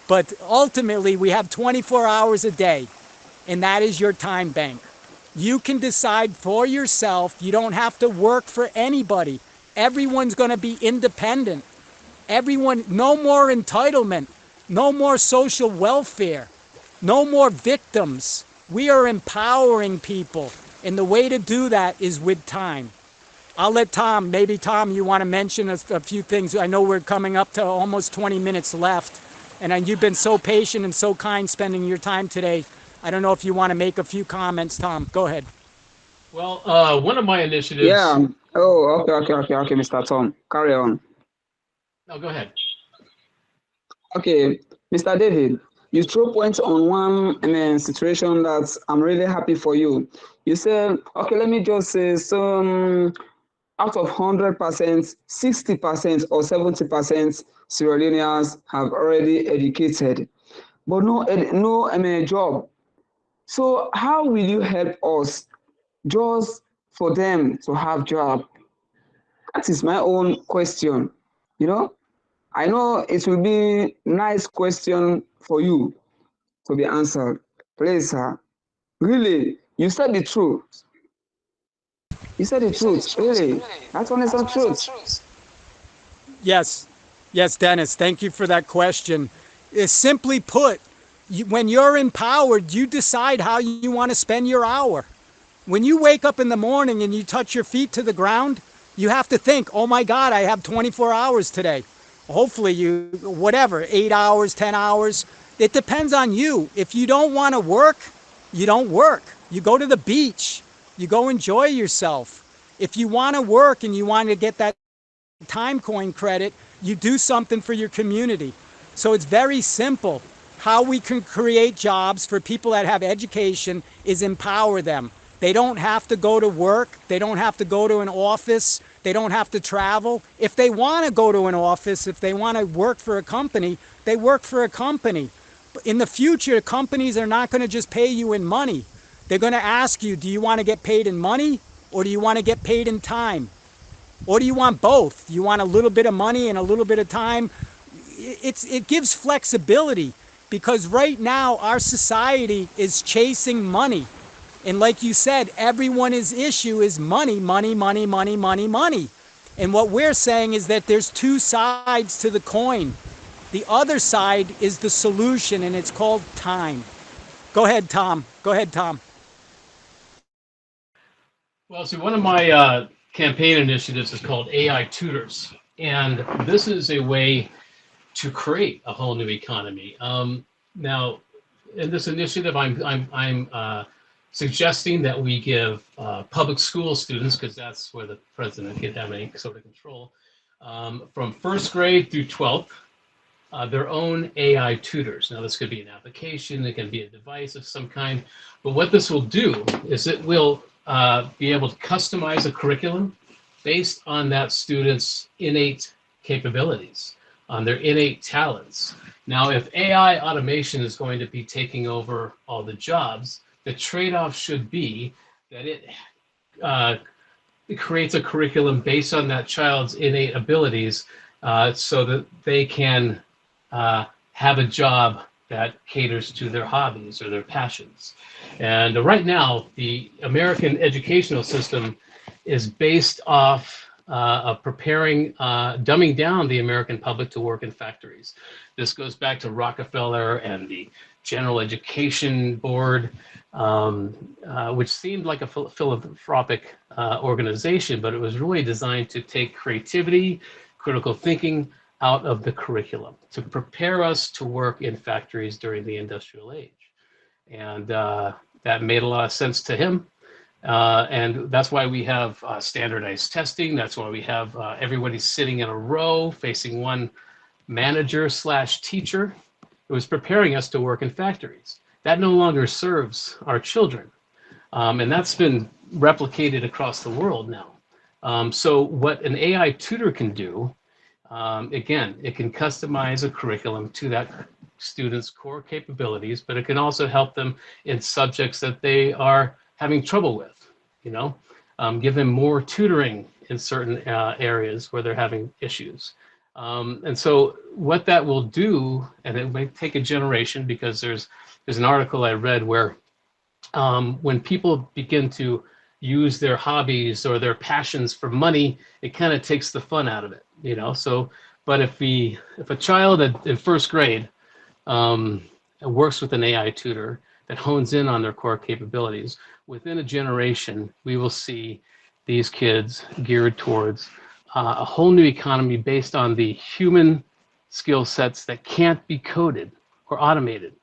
But ultimately, we have 24 hours a day, and that is your time bank. You can decide for yourself. You don't have to work for anybody. Everyone's going to be independent. Everyone, no more entitlement, no more social welfare, no more victims. We are empowering people. And the way to do that is with time. I'll let Tom, maybe Tom, you want to mention a few things. I know we're coming up to almost 20 minutes left. And you've been so patient and so kind spending your time today. I don't know if you want to make a few comments, Tom. Go ahead. Well, one of my initiatives. Yeah. Oh, okay, Mr. Tom. Carry on. No, go ahead. Okay, Mr. David, you throw points on one situation that I'm really happy for you. You said, okay, let me just say some out of 100%, 60% or 70% Sierra Leoneans have already educated, but no job. So how will you help us just for them to have job? That is my own question. You know, I know it will be nice question for you to be answered. Please, sir. Really, you said the truth. You said the truth. Really, that one is the truth. Yes, Dennis, thank you for that question. Simply put, when you're empowered, you decide how you want to spend your hour. When you wake up in the morning and you touch your feet to the ground, you have to think, oh my God, I have 24 hours today. Hopefully whatever, 8 hours, 10 hours. It depends on you. If you don't want to work, you don't work. You go to the beach. You go enjoy yourself. If you want to work and you want to get that time coin credit, you do something for your community. So it's very simple. How we can create jobs for people that have education is empower them. They don't have to go to work. They don't have to go to an office. They don't have to travel. If they want to go to an office, if they want to work for a company, they work for a company. In the future, companies are not going to just pay you in money. They're going to ask you, do you want to get paid in money or do you want to get paid in time? Or do you want both? You want a little bit of money and a little bit of time? It gives flexibility, because right now our society is chasing money. And like you said, everyone's issue is money, money, money, money, money, money. And what we're saying is that there's two sides to the coin. The other side is the solution, and it's called time. Go ahead, Tom. Go ahead, Tom. Well, see, one of my campaign initiatives is called AI Tutors, and this is a way to create a whole new economy. Now, in this initiative, I'm suggesting that we give public school students, because that's where the president can have any sort of control, from first grade through 12th, their own AI tutors. Now, this could be an application, it can be a device of some kind, but what this will do is it will be able to customize a curriculum based on that student's innate capabilities, on their innate talents. Now, if AI automation is going to be taking over all the jobs, the trade-off should be that it creates a curriculum based on that child's innate abilities, so that they can have a job that caters to their hobbies or their passions. And right now, the American educational system is based off of preparing, dumbing down the American public to work in factories. This goes back to Rockefeller and the General Education Board, which seemed like a philanthropic organization, but it was really designed to take creativity, critical thinking out of the curriculum to prepare us to work in factories during the industrial age. And that made a lot of sense to him. And that's why we have standardized testing. That's why we have everybody sitting in a row facing one manager slash teacher. It was preparing us to work in factories. That no longer serves our children. And that's been replicated across the world now. So what an AI tutor can do, again, it can customize a curriculum to that student's core capabilities, but it can also help them in subjects that they are having trouble with, give them more tutoring in certain areas where they're having issues. And so what that will do, and it may take a generation, because there's an article I read where when people begin to use their hobbies or their passions for money, it kind of takes the fun out of it, So, but if a child in first grade works with an AI tutor that hones in on their core capabilities, within a generation, we will see these kids geared towards a whole new economy based on the human skill sets that can't be coded or automated.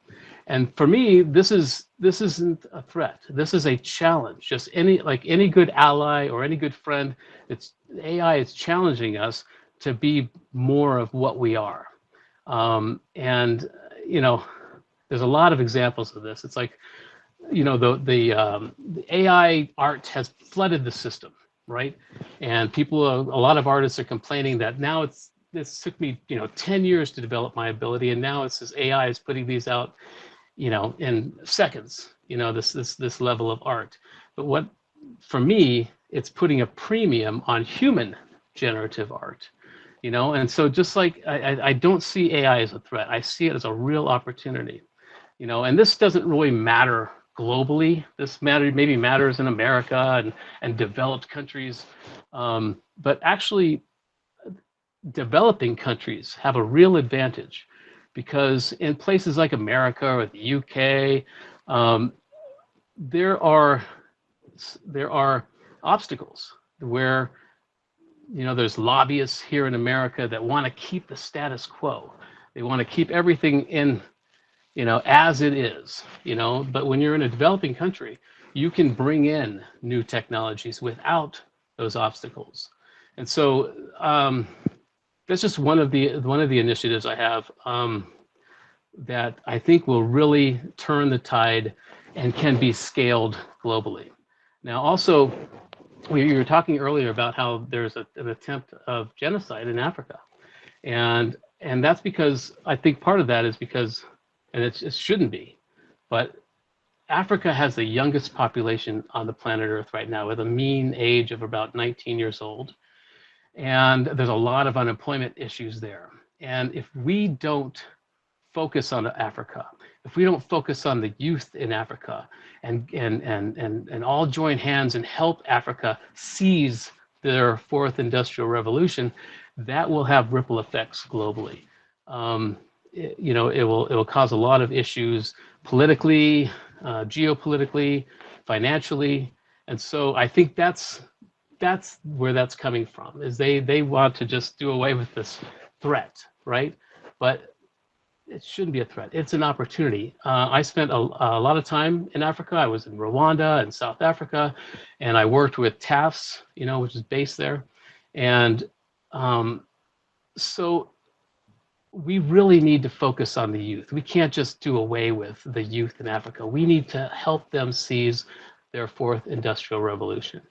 And for me, this isn't a threat. This is a challenge. Just any good ally or any good friend, AI is challenging us to be more of what we are. And there's a lot of examples of this. It's like, the AI art has flooded the system, right? And a lot of artists are complaining that now this took me 10 years to develop my ability, and now it's this AI is putting these out in seconds, this level of art. But for me, it's putting a premium on human generative art, and so just like I don't see AI as a threat, I see it as a real opportunity, and this doesn't really matter globally. This maybe matters in America and developed countries, but actually developing countries have a real advantage because in places like America or the UK, there are obstacles where there's lobbyists here in America that want to keep the status quo. They want to keep everything in as it is. But when you're in a developing country, you can bring in new technologies without those obstacles. And so that's just one of the initiatives I have that I think will really turn the tide and can be scaled globally. Now, also, you were talking earlier about how there's an attempt of genocide in Africa, and that's because I think part of that is because, and it shouldn't be, but Africa has the youngest population on the planet Earth right now, with a mean age of about 19 years old, and there's a lot of unemployment issues there. And if we don't focus on Africa, if we don't focus on the youth in Africa and all join hands and help Africa seize their fourth industrial revolution, that will have ripple effects globally. It will cause a lot of issues politically, geopolitically, financially, and so I think that's where that's coming from. Is they want to just do away with this threat, right? But it shouldn't be a threat. It's an opportunity. I spent a lot of time in Africa. I was in Rwanda and South Africa, and I worked with TAFS, which is based there. And so we really need to focus on the youth. We can't just do away with the youth in Africa. We need to help them seize their fourth industrial revolution.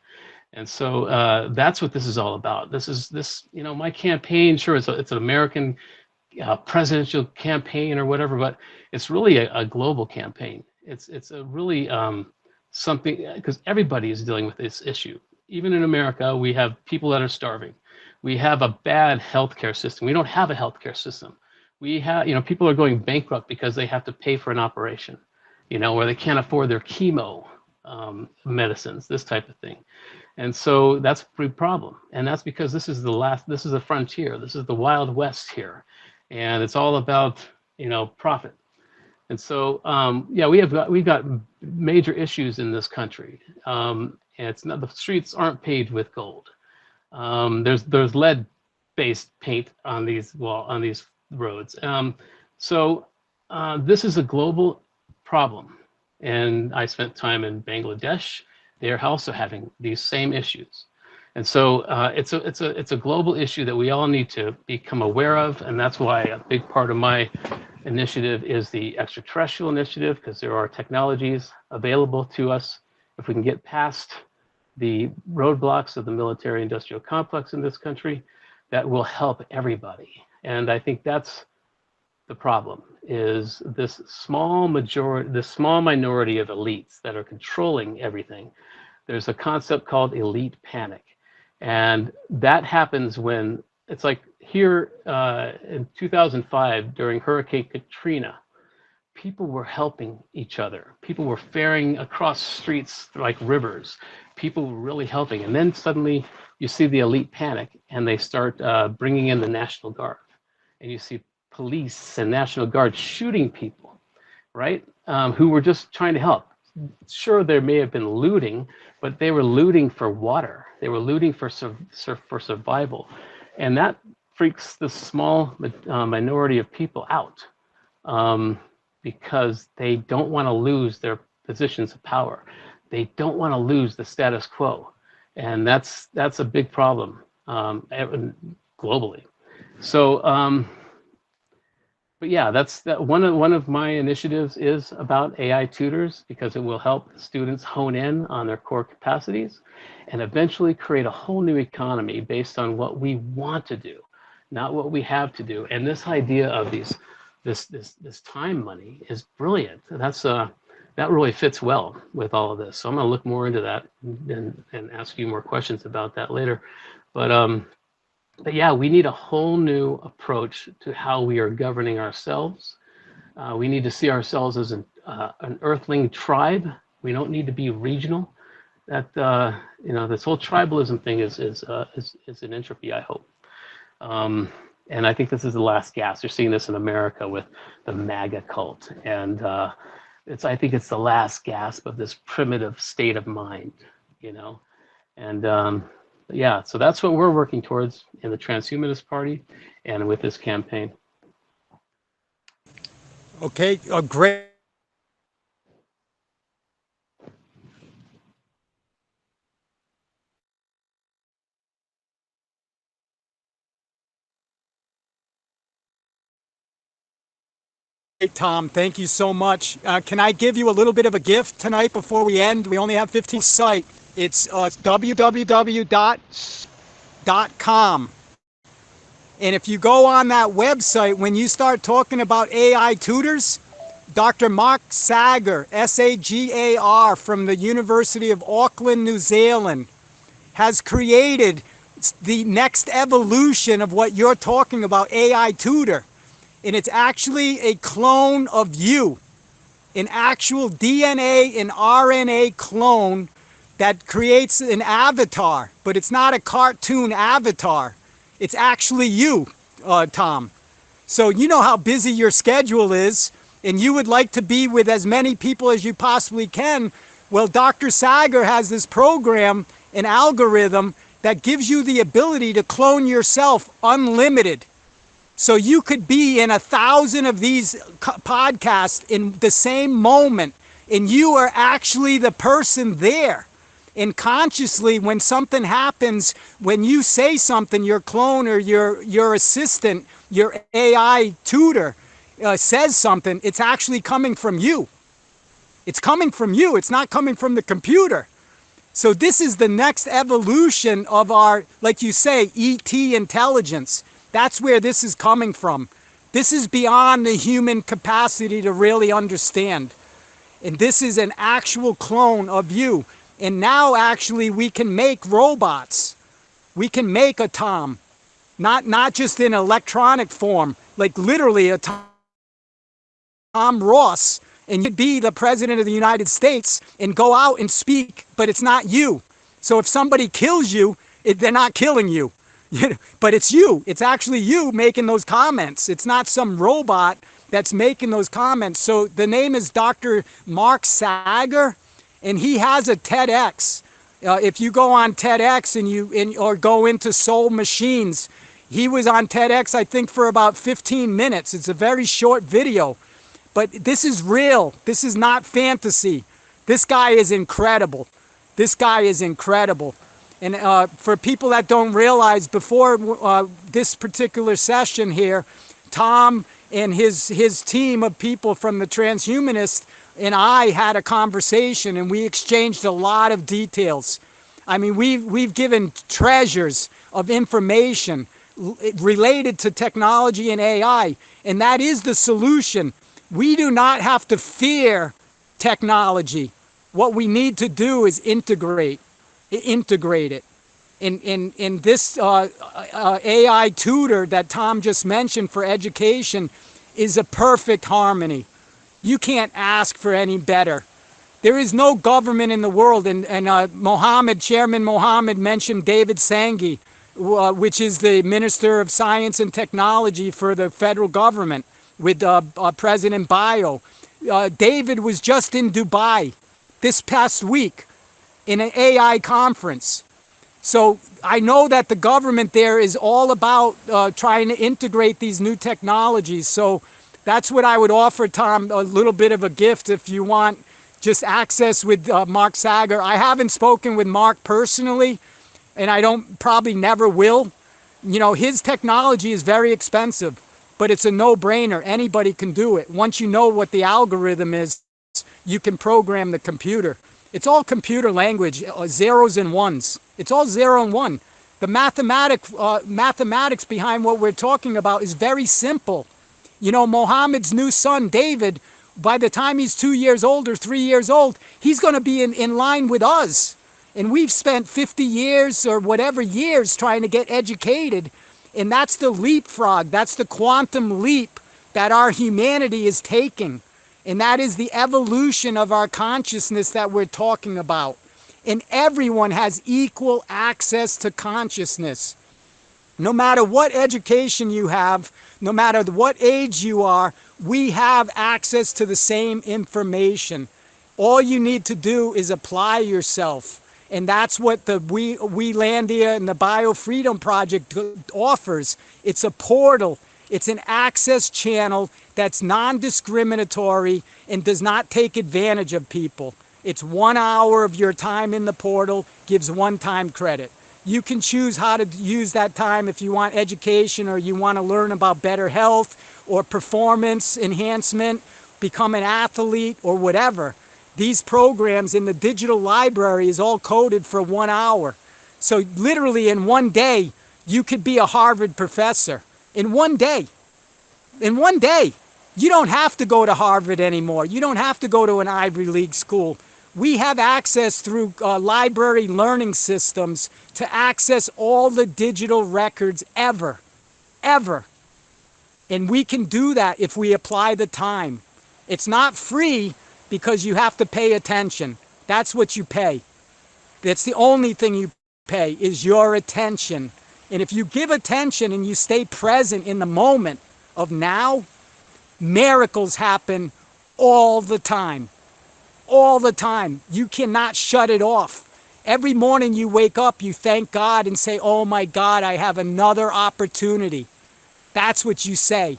And so that's what this is all about. My campaign, sure, it's an American presidential campaign or whatever, but it's really a global campaign. It's a really something, because everybody is dealing with this issue. Even in America, we have people that are starving. We have a bad healthcare system. We don't have a healthcare system. We have, people are going bankrupt because they have to pay for an operation, or they can't afford their chemo medicines, this type of thing. And so that's a big problem. And that's because this is the frontier. This is the Wild West here. And it's all about, profit. And so, we've got major issues in this country. And it's not, the streets aren't paved with gold. There's lead-based paint on these roads. So this is a global problem. And I spent time in Bangladesh. They're also having these same issues. And so it's a global issue that we all need to become aware of, and that's why a big part of my initiative is the extraterrestrial initiative, because there are technologies available to us. If we can get past the roadblocks of the military-industrial complex in this country, that will help everybody. And I think that's the problem, is this small minority of elites that are controlling everything. There's a concept called elite panic. And that happens when, it's like here in 2005 during Hurricane Katrina, people were helping each other. People were ferrying across streets like rivers. People were really helping. And then suddenly you see the elite panic and they start bringing in the National Guard. And you see police and National Guard shooting people, right? Who were just trying to help. Sure, there may have been looting, but they were looting for water. They were looting for survival. And that freaks the small minority of people out because they don't want to lose their positions of power. They don't want to lose the status quo. And that's a big problem globally. So, but yeah, that's one of my initiatives is about AI tutors, because it will help students hone in on their core capacities and eventually create a whole new economy based on what we want to do, not what we have to do. And this idea of this time money is brilliant. That really fits well with all of this. So I'm going to look more into that and ask you more questions about that later. But yeah, we need a whole new approach to how we are governing ourselves. We need to see ourselves as an earthling tribe. We don't need to be regional. That this whole tribalism thing is an entropy, I hope. And I think this is the last gasp. You're seeing this in America with the MAGA cult. And I think it's the last gasp of this primitive state of mind, you know? And yeah, so that's what we're working towards in the Transhumanist Party and with this campaign. Okay, great. Tom, thank you so much. Can I give you a little bit of a gift tonight before we end? We only have 15 site. It's www.com. And if you go on that website, when you start talking about AI tutors, Dr. Mark Sagar, Sagar, from the University of Auckland, New Zealand, has created the next evolution of what you're talking about, AI tutor. And it's actually a clone of you, an actual DNA and RNA clone that creates an avatar, but it's not a cartoon avatar. It's actually you, Tom. So you know how busy your schedule is, and you would like to be with as many people as you possibly can. Well, Dr. Sagar has this program, an algorithm that gives you the ability to clone yourself unlimited. So you could be in 1,000 of these podcasts in the same moment, and you are actually the person there. And consciously, when something happens, when you say something, your clone or your assistant, your AI tutor says something, it's actually coming from you. It's coming from you. It's not coming from the computer. So this is the next evolution of our, like you say, ET intelligence. That's where this is coming from. This is beyond the human capacity to really understand. And this is an actual clone of you. And now actually we can make robots. We can make a Tom, not just in electronic form, like literally a Tom Ross, and you'd be the president of the United States and go out and speak, but it's not you. So if somebody kills you, they're not killing you. But it's you. It's actually you making those comments. It's not some robot that's making those comments. So the name is Dr. Mark Sagar, and he has a TEDx. If you go on TEDx or go into Soul Machines, he was on TEDx, I think, for about 15 minutes. It's a very short video. But this is real. This is not fantasy. This guy is incredible. This guy is incredible. And for people that don't realize, before this particular session here, Tom and his team of people from the Transhumanists and I had a conversation, and we exchanged a lot of details. I mean, we've given treasures of information related to technology and AI, and that is the solution. We do not have to fear technology. What we need to do is integrate it. In this AI tutor that Tom just mentioned for education is a perfect harmony. You can't ask for any better. There is no government in the world, and Chairman Mohammed mentioned David Sanghi, which is the Minister of Science and Technology for the federal government with President Bio. David was just in Dubai this past week in an AI conference. So I know that the government there is all about trying to integrate these new technologies. So that's what I would offer, Tom, a little bit of a gift if you want just access with Mark Sagar. I haven't spoken with Mark personally, and I probably never will. You know, his technology is very expensive, but it's a no-brainer. Anybody can do it. Once you know what the algorithm is, you can program the computer. It's all computer language, zeros and ones. It's all 0 and 1. The mathematics behind what we're talking about is very simple. You know, Mohammed's new son, David, by the time he's 2 years old or 3 years old, he's going to be in line with us. And we've spent 50 years or whatever years trying to get educated. And that's the leapfrog. That's the quantum leap that our humanity is taking. And that is the evolution of our consciousness that we're talking about. And everyone has equal access to consciousness. No matter what education you have, no matter what age you are, we have access to the same information. All you need to do is apply yourself. And that's what the WeLandia and the BioFreedom Project offers. It's a portal. It's an access channel that's non-discriminatory and does not take advantage of people. It's 1 hour of your time in the portal, gives one time credit. You can choose how to use that time if you want education or you want to learn about better health or performance enhancement, become an athlete or whatever. These programs in the digital library is all coded for 1 hour. So literally in one day, you could be a Harvard professor. In one day. In one day. You don't have to go to Harvard anymore. You don't have to go to an Ivy League school. We have access through library learning systems to access all the digital records ever. And we can do that if we apply the time. It's not free because you have to pay attention. That's what you pay. That's the only thing you pay is your attention. And if you give attention and you stay present in the moment of now, miracles happen all the time. All the time. You cannot shut it off. Every morning you wake up, you thank God and say, oh my God, I have another opportunity. That's what you say.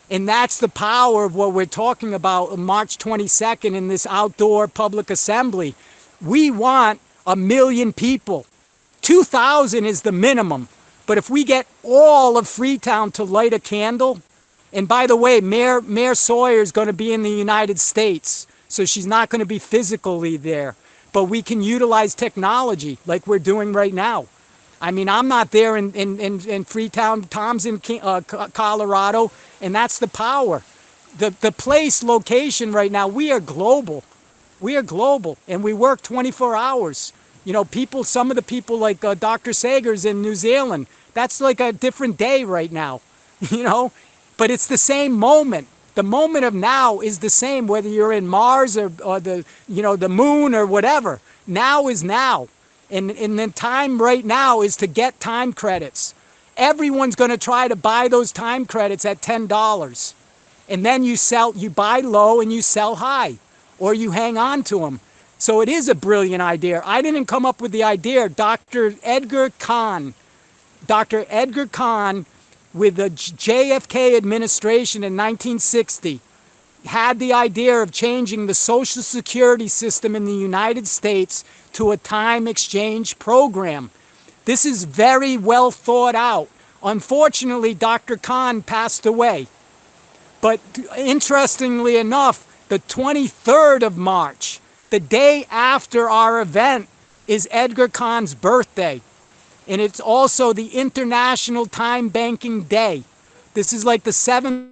And that's the power of what we're talking about on March 22nd in this outdoor public assembly. We want 1 million people. 2,000 is the minimum. But if we get all of Freetown to light a candle, and by the way, Mayor Sawyer is going to be in the United States, so she's not going to be physically there. But we can utilize technology like we're doing right now. I mean, I'm not there in Freetown. Tom's in Colorado, and that's the power. The place, location right now, we are global. We are global, and we work 24 hours. You know, people, some of the people like Dr. Sager's in New Zealand, that's like a different day right now, you know? But it's the same moment. The moment of now is the same, whether you're in Mars or the, you know, the moon or whatever. Now is now. And the time right now is to get time credits. Everyone's going to try to buy those time credits at $10. And then you buy low and you sell high, or you hang on to them. So it is a brilliant idea. I didn't come up with the idea. Dr. Edgar Kahn with the JFK administration in 1960 had the idea of changing the Social Security system in the United States to a time exchange program. This is very well thought out. Unfortunately, Dr. Kahn passed away. But interestingly enough, the 23rd of March, the day after our event, is Edgar Kahn's birthday. And it's also the International Time Banking Day. This is like the 7th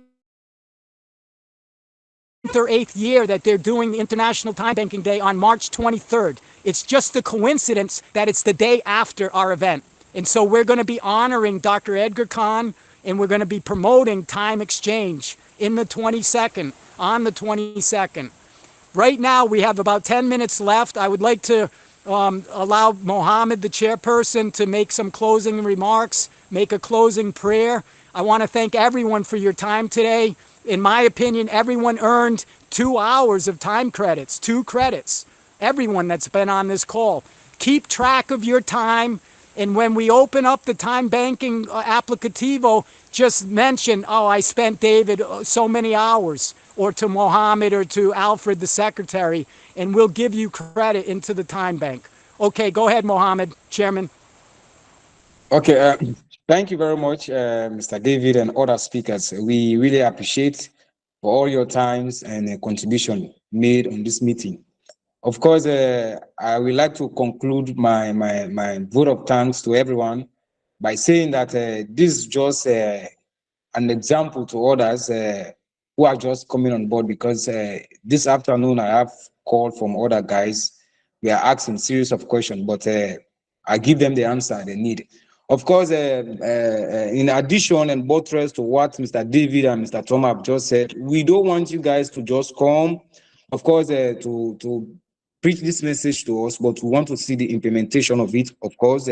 or 8th year that they're doing the International Time Banking Day on March 23rd. It's just a coincidence that it's the day after our event. And so we're going to be honoring Dr. Edgar Kahn, and we're going to be promoting time exchange in the 22nd, on the 22nd. Right now, we have about 10 minutes left. I would like to allow Mohammed, the chairperson, to make some closing remarks, make a closing prayer. I want to thank everyone for your time today. In my opinion, everyone earned 2 hours of time credits, 2 credits. Everyone that's been on this call. Keep track of your time. And when we open up the time banking applicativo, just mention, oh, I spent, David, so many hours, or to Mohammed or to Alfred, the secretary, and we'll give you credit into the time bank. Okay, go ahead, Mohammed, Chairman. Okay, thank you very much, Mr. David and other speakers. We really appreciate for all your times and contribution made on this meeting. Of course, I would like to conclude my vote of thanks to everyone by saying that this is just an example to others who are just coming on board, because this afternoon I have called from other guys. We are asking series of questions, but I give them the answer they need. Of course, in addition and buttress to what Mr. David and Mr. Tom have just said, we don't want you guys to just come, of course, to preach this message to us, but we want to see the implementation of it, of course,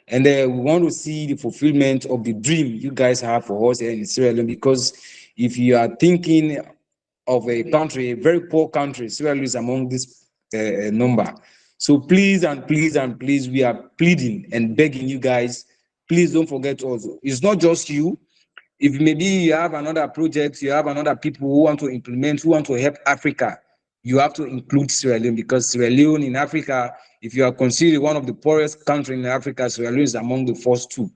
And we want to see the fulfillment of the dream you guys have for us here in Sierra Leone, because if you are thinking of a country, a very poor country, Sierra Leone is among this number. So please and please and please, we are pleading and begging you guys, please don't forget us. It's not just you. If maybe you have another project, you have another people who want to implement, who want to help Africa, you have to include Sierra Leone, because Sierra Leone in Africa, if you are considered one of the poorest countries in Africa, Sierra Leone is among the first two.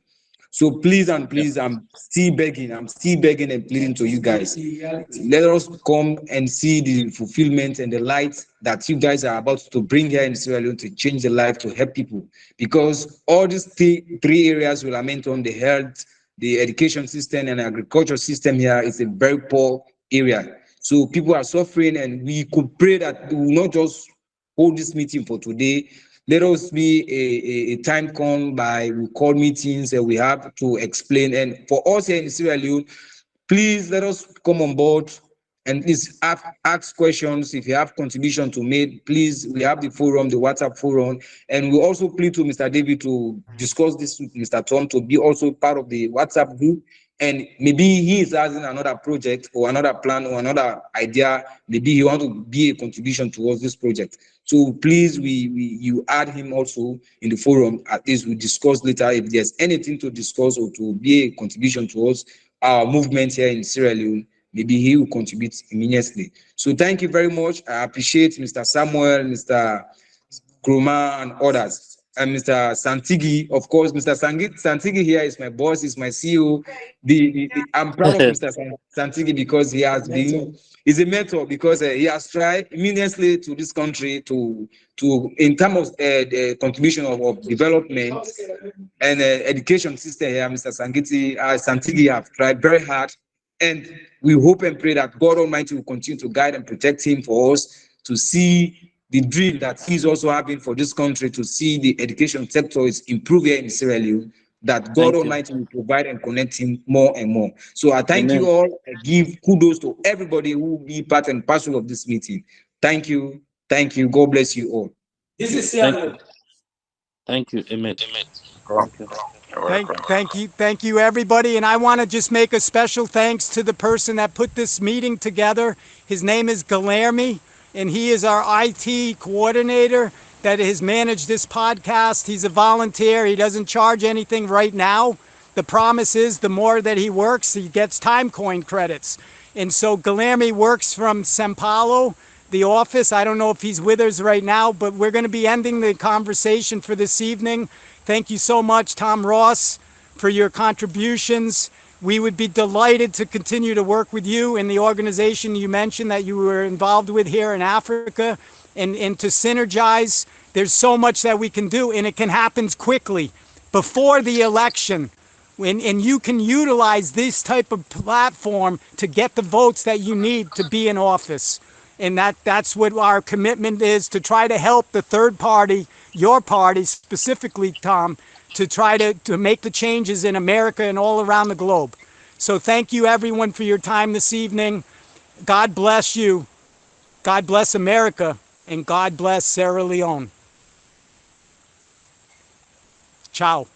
So please and please, I'm still begging and pleading to you guys. Let us come and see the fulfillment and the light that you guys are about to bring here in Sierra Leone to change the life, to help people. Because all these three areas will lament on the health, the education system, and agriculture system here is a very poor area. So people are suffering, and we could pray that we will not just hold this meeting for today. Let us be a time come by, we call meetings and we have to explain. And for us here in Sierra Leone, please let us come on board and please ask questions. If you have contribution to make, please, we have the forum, the WhatsApp forum, and we also plead to Mr. David to discuss this with Mr. Tom to be also part of the WhatsApp group. And maybe he is having another project or another plan or another idea. Maybe he wants to be a contribution towards this project. So please, you add him also in the forum. At least we discuss later if there's anything to discuss or to be a contribution towards our movement here in Sierra Leone. Maybe he will contribute immediately. So thank you very much. I appreciate Mr. Samuel, Mr. Kroma, and others. And Mr. Santigi, of course, Mr. Santigi here is my boss, is my CEO. I'm proud of Mr. Santigi because he has been, he's a mentor, because he has tried immensely to this country to in terms of the contribution of development and education system here. Mr. Santigi have tried very hard, and we hope and pray that God Almighty will continue to guide and protect him for us to see the dream that he's also having for this country, to see the education sector is improving here in Sierra Leone, that God Almighty will provide and connect him more and more. So I thank you all. I give kudos to everybody who will be part and parcel of this meeting. Thank you. Thank you. God bless you all. This is Sierra Leone. Thank you. Amen. Thank you, everybody. And I want to just make a special thanks to the person that put this meeting together. His name is Guilherme, and he is our IT coordinator that has managed this podcast. He's a volunteer. He doesn't charge anything right now. The promise is the more that he works, he gets time coin credits. And so Guilherme works from São Paulo, the office. I don't know if he's with us right now, but we're going to be ending the conversation for this evening. Thank you so much, Tom Ross, for your contributions. We would be delighted to continue to work with you and the organization you mentioned that you were involved with here in Africa, and to synergize. There's so much that we can do, and it can happen quickly before the election. And you can utilize this type of platform to get the votes that you need to be in office. And that's what our commitment is, to try to help the third party, your party specifically, Tom, to try to make the changes in America and all around the globe. So thank you, everyone, for your time this evening. God bless you. God bless America. And God bless Sierra Leone. Ciao.